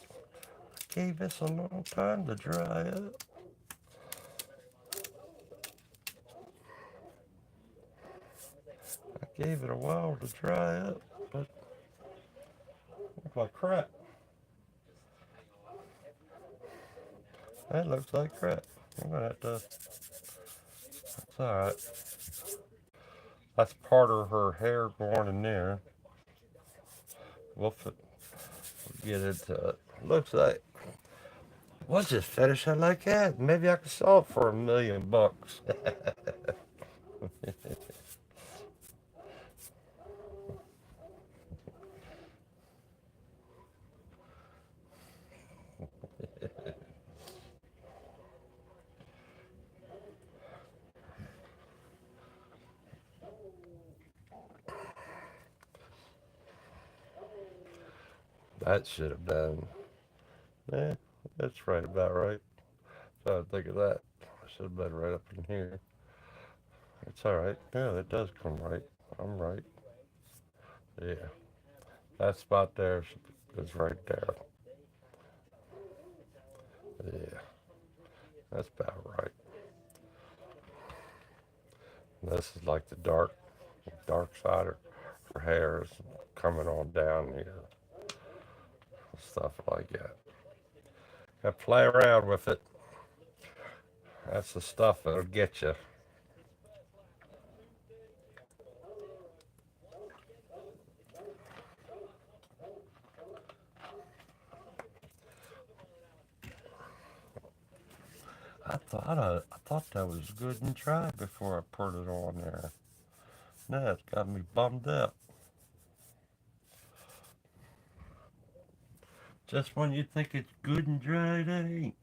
Gave this a long time to dry up. I gave it a while to dry up, but it looked like crap. That looks like crap. I'm gonna have to. That's alright. That's part of her hair going in there. We'll get into it. Looks like we'll just finish it like that. Maybe I could sell it for $1,000,000. That should have been. Yeah, that's right about right. So I think of that. I should have been right up in here. It's alright. Yeah, that does come right. I'm right. Yeah. That spot there is right there. Yeah. That's about right. And this is like the dark side of her hair is coming on down here. Stuff like that. I play around with it. That's the stuff that'll get you. I thought that was good and dry before I put it on there. Now it's got me bummed up. Just when you think it's good and dry, it ain't.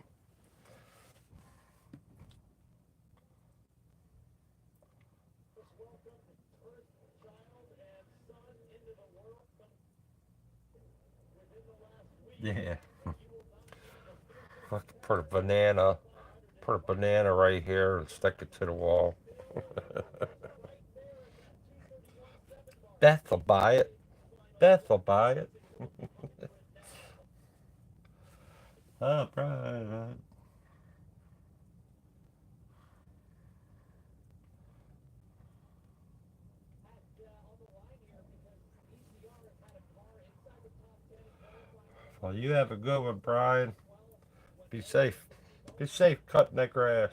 Yeah. I could put a banana right here and stick it to the wall. Beth will buy it. Beth will buy it. Oh, right. Well, you have a good one, Brian. Be safe. Be safe cutting that grass.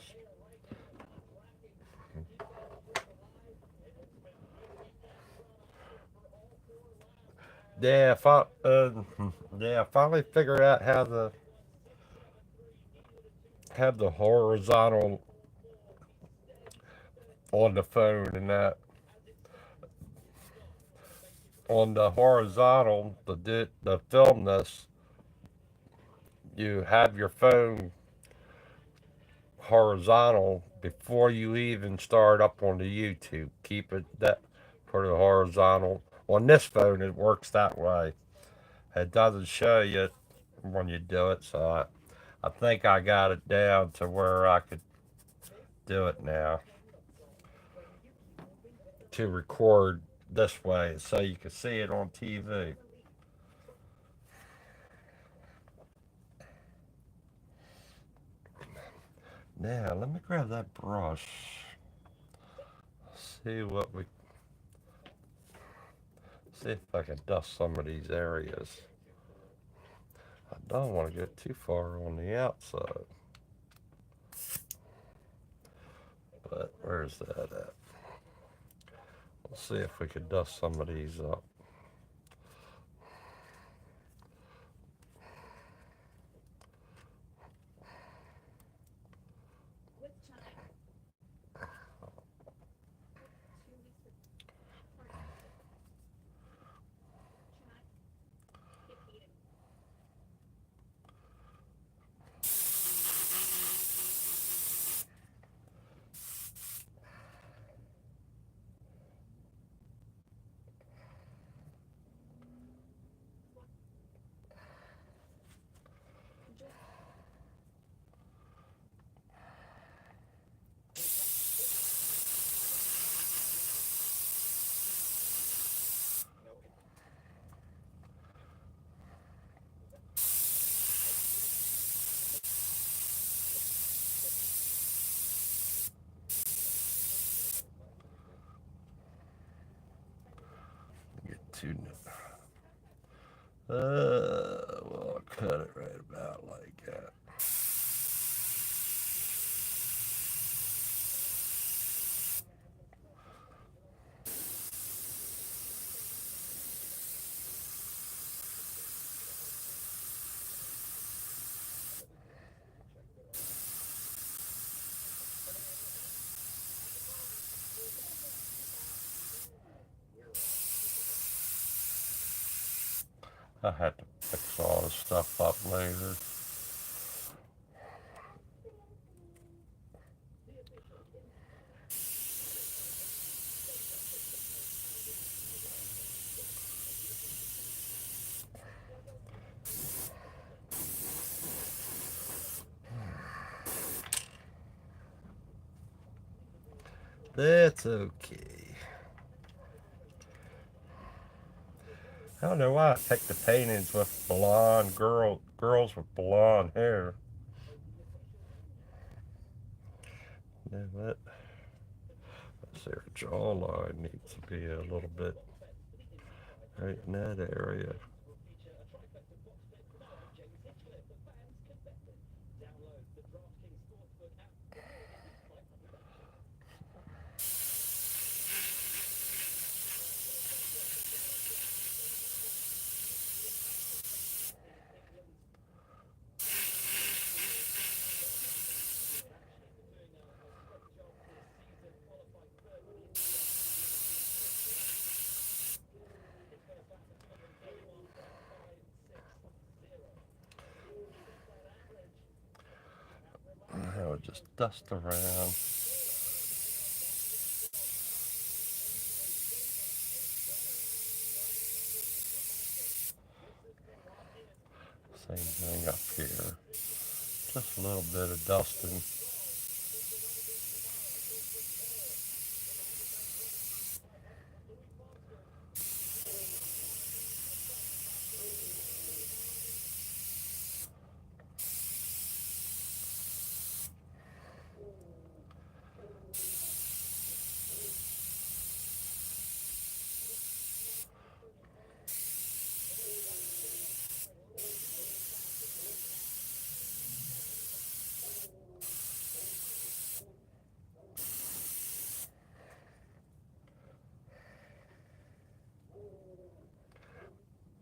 Yeah, yeah, I finally figured out how to have the horizontal on the phone and that on the horizontal the film this. You have your phone horizontal before you even start up on the YouTube. Keep it that for the horizontal. On this phone, it works that way. It doesn't show you when you do it, so I think I got it down to where I could do it now to record this way so you can see it on TV. Now, let me grab that brush. See what we see if I can dust some of these areas. I don't want to get too far on the outside, but where's that at? Let's see if we could dust some of these up. Get too. Well, I'll cut it right about like that. I had to fix all this stuff up later. That's okay. I don't know why I picked the paintings with girls with blonde hair. You know what? Their jawline needs to be a little bit right in that area. just dust around. Same thing up here. Just a little bit of dusting.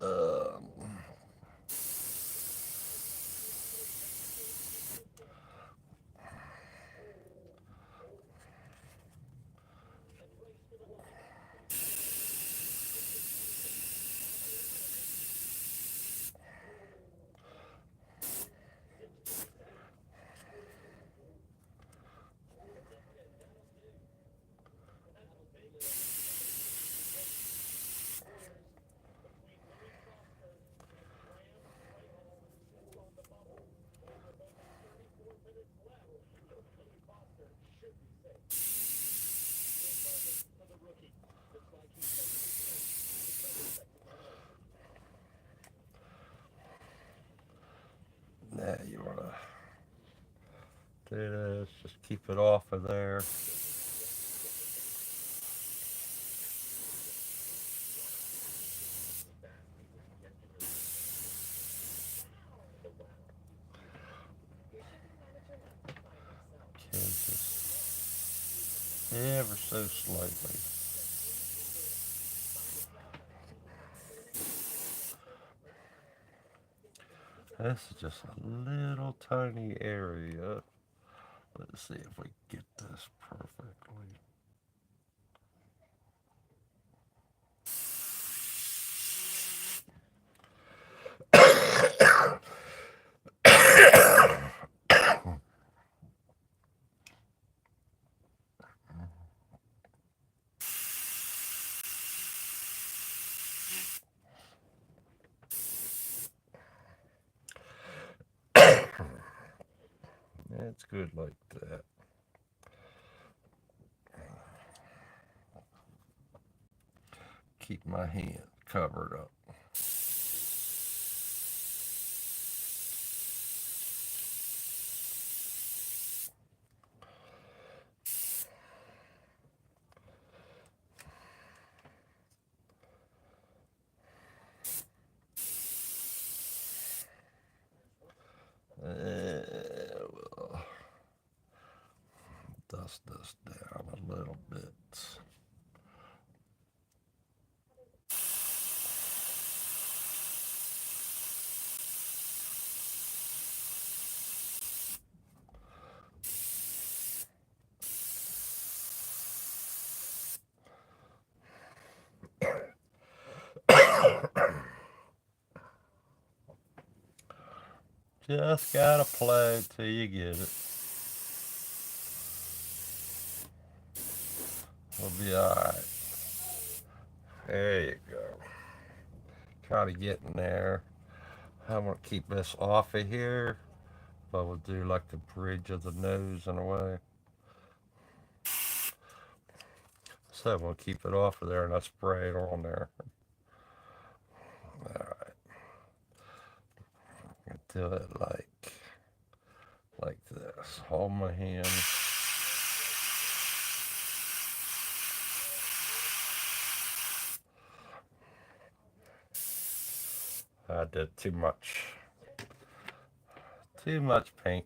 Um, Now you want to do this, just keep it off of there. Okay, just ever so slightly. This is just a little tiny area. Let's see if we get this perfectly. It's good like that. Keep my hand covered up. We'll dust this down a little bit. Just gotta play till you get it. We'll be alright. There you go. Try to get in there. I'm gonna keep this off of here, but we'll do like the bridge of the nose in a way. So we'll keep it off of there and I spray it on there. Alright. Do it like this. Hold my hand. I did too much paint.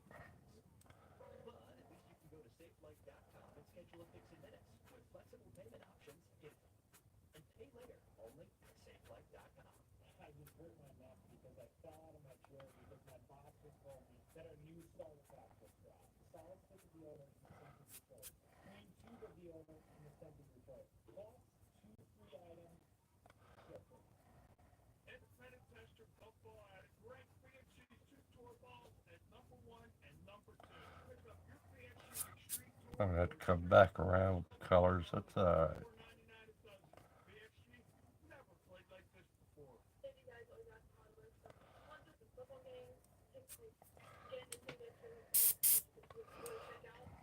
I'm gonna have to come back around with the colors. That's alright.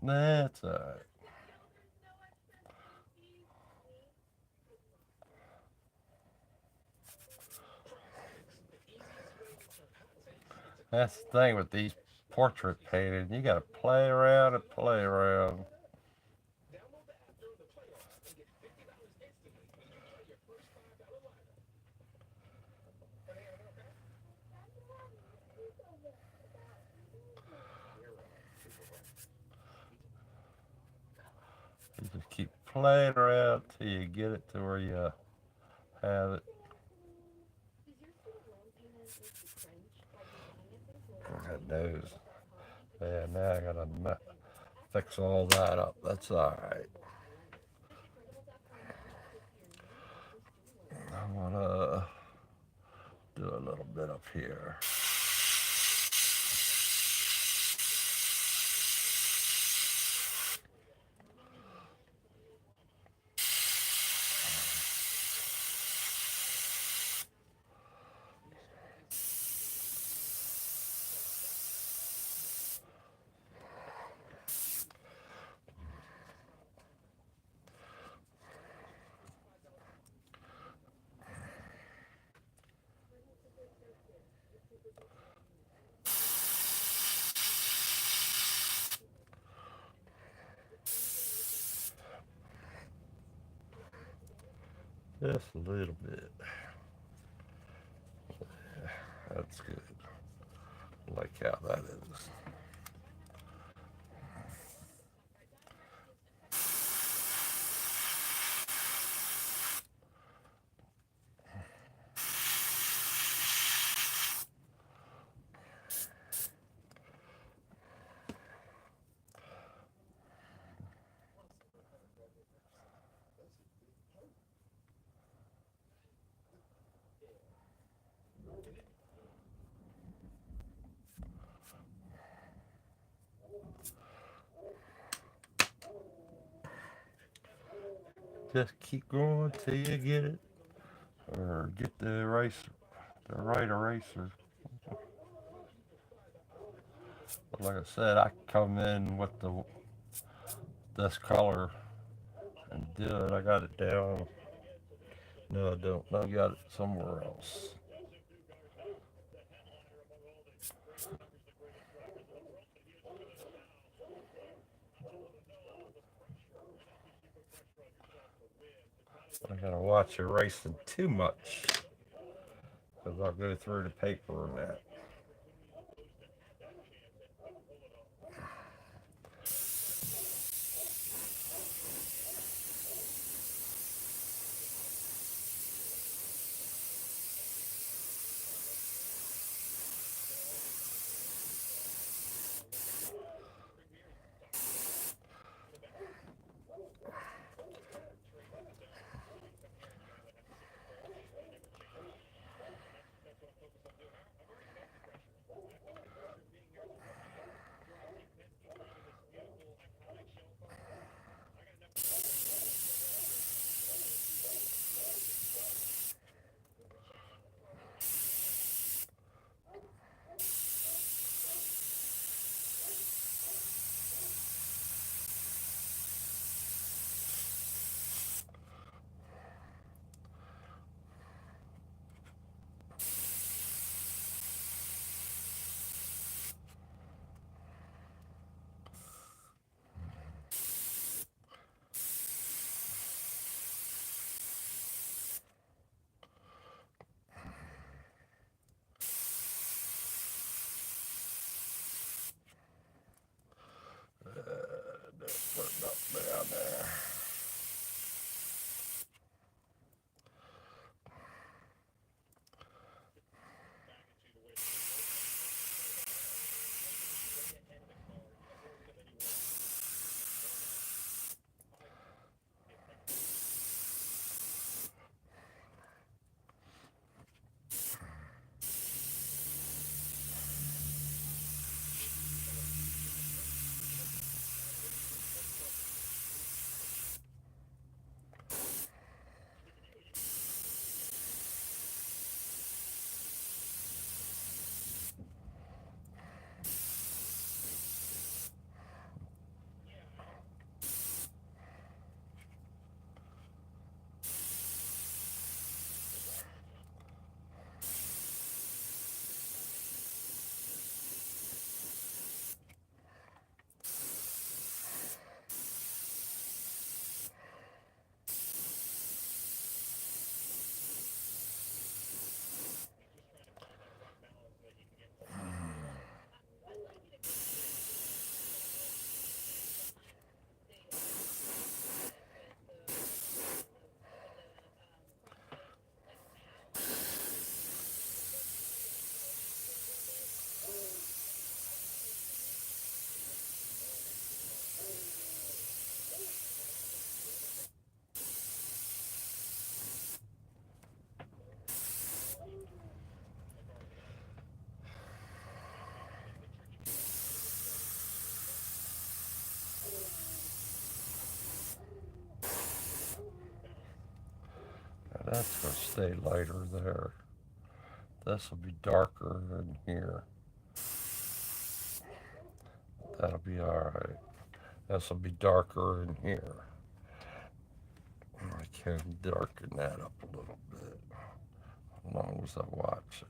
That's alright. That's the thing with these portrait painting. You gotta play around and play around. You just keep playing around till you get it to where you have it. God knows. Yeah, now I gotta fix all that up. That's alright. I wanna do a little bit up here. Just a little bit. That's good. I like how that is. Just keep going till you get it, or get the eraser, the right eraser. But like I said, I can come in with this color and do it. I got it down. No, I don't. No, I got it somewhere else. I gotta watch erasing too much because I'll go through the paper and that. That's going to stay lighter there. This will be darker in here. That'll be alright. This will be darker in here. I can darken that up a little bit as long as I watch it.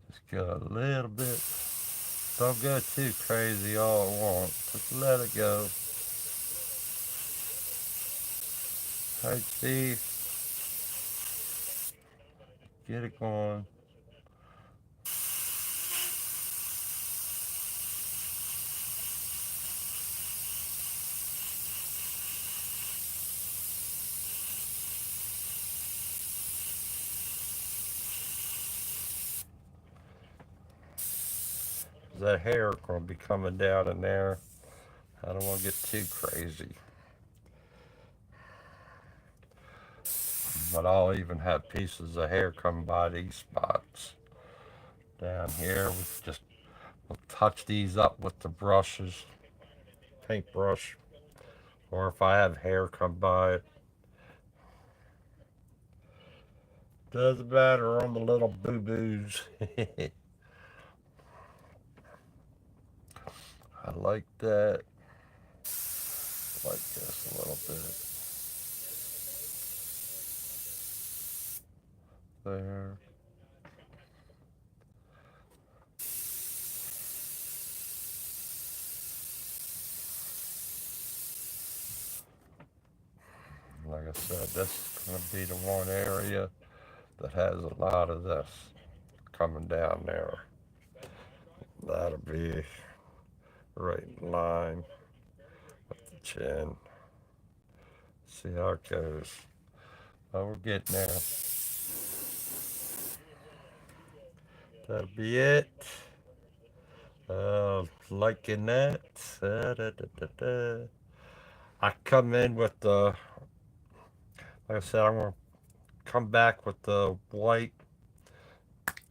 Just get a little bit. Don't go too crazy all at once. Just let it go. Hey, Steve, get it going. That hair gonna be coming down in there. I don't want to get too crazy. But I'll even have pieces of hair come by these spots. Down here, we'll touch these up with the brushes, paintbrush. Or if I have hair come by it. Doesn't matter on the little boo-boos. I like that. Like this a little bit. There. Like I said, this is going to be the one area that has a lot of this coming down there. That'll be right in line with the chin. See how it goes. Oh, we're getting there. That'll be it. Liking that. I come in with the, like I said, I'm going to come back with the white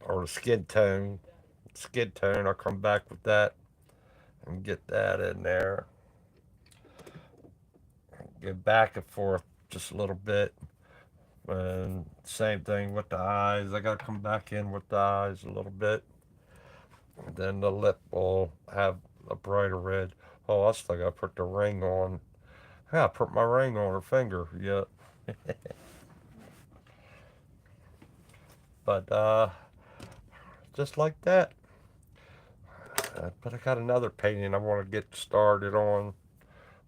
or the skin tone. Skin tone, I'll come back with that and get that in there. Get back and forth just a little bit. And same thing with the eyes. I gotta come back in with the eyes a little bit. And then the lip will have a brighter red. Oh, I still gotta put the ring on. I gotta put my ring on her finger yet. But just like that. But I got another painting I want to get started on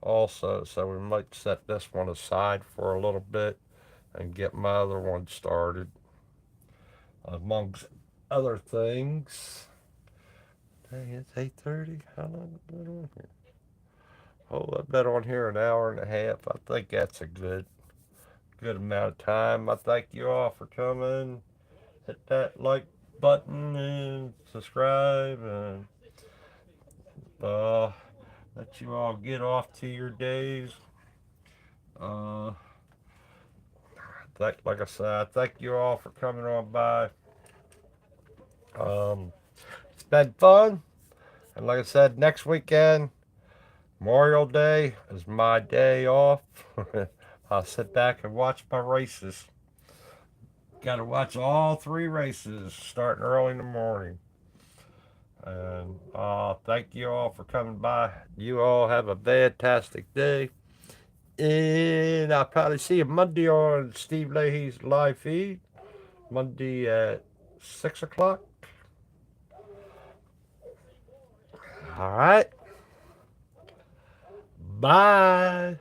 also, so we might set this one aside for a little bit and get my other one started. Amongst other things. Dang, it's 8:30. How long have I been on here? Oh, I've been on here an hour and a half. I think that's a good amount of time. I thank you all for coming. Hit that like button and subscribe and let you all get off to your days. Uh, like I said, I thank you all for coming on by. It's been fun. And like I said, next weekend, Memorial Day is my day off. I'll sit back and watch my races. Got to watch all 3 races starting early in the morning. And thank you all for coming by. You all have a fantastic day. And I'll probably see you Monday on Steve Leahy's live feed. Monday at 6 o'clock. All right. Bye.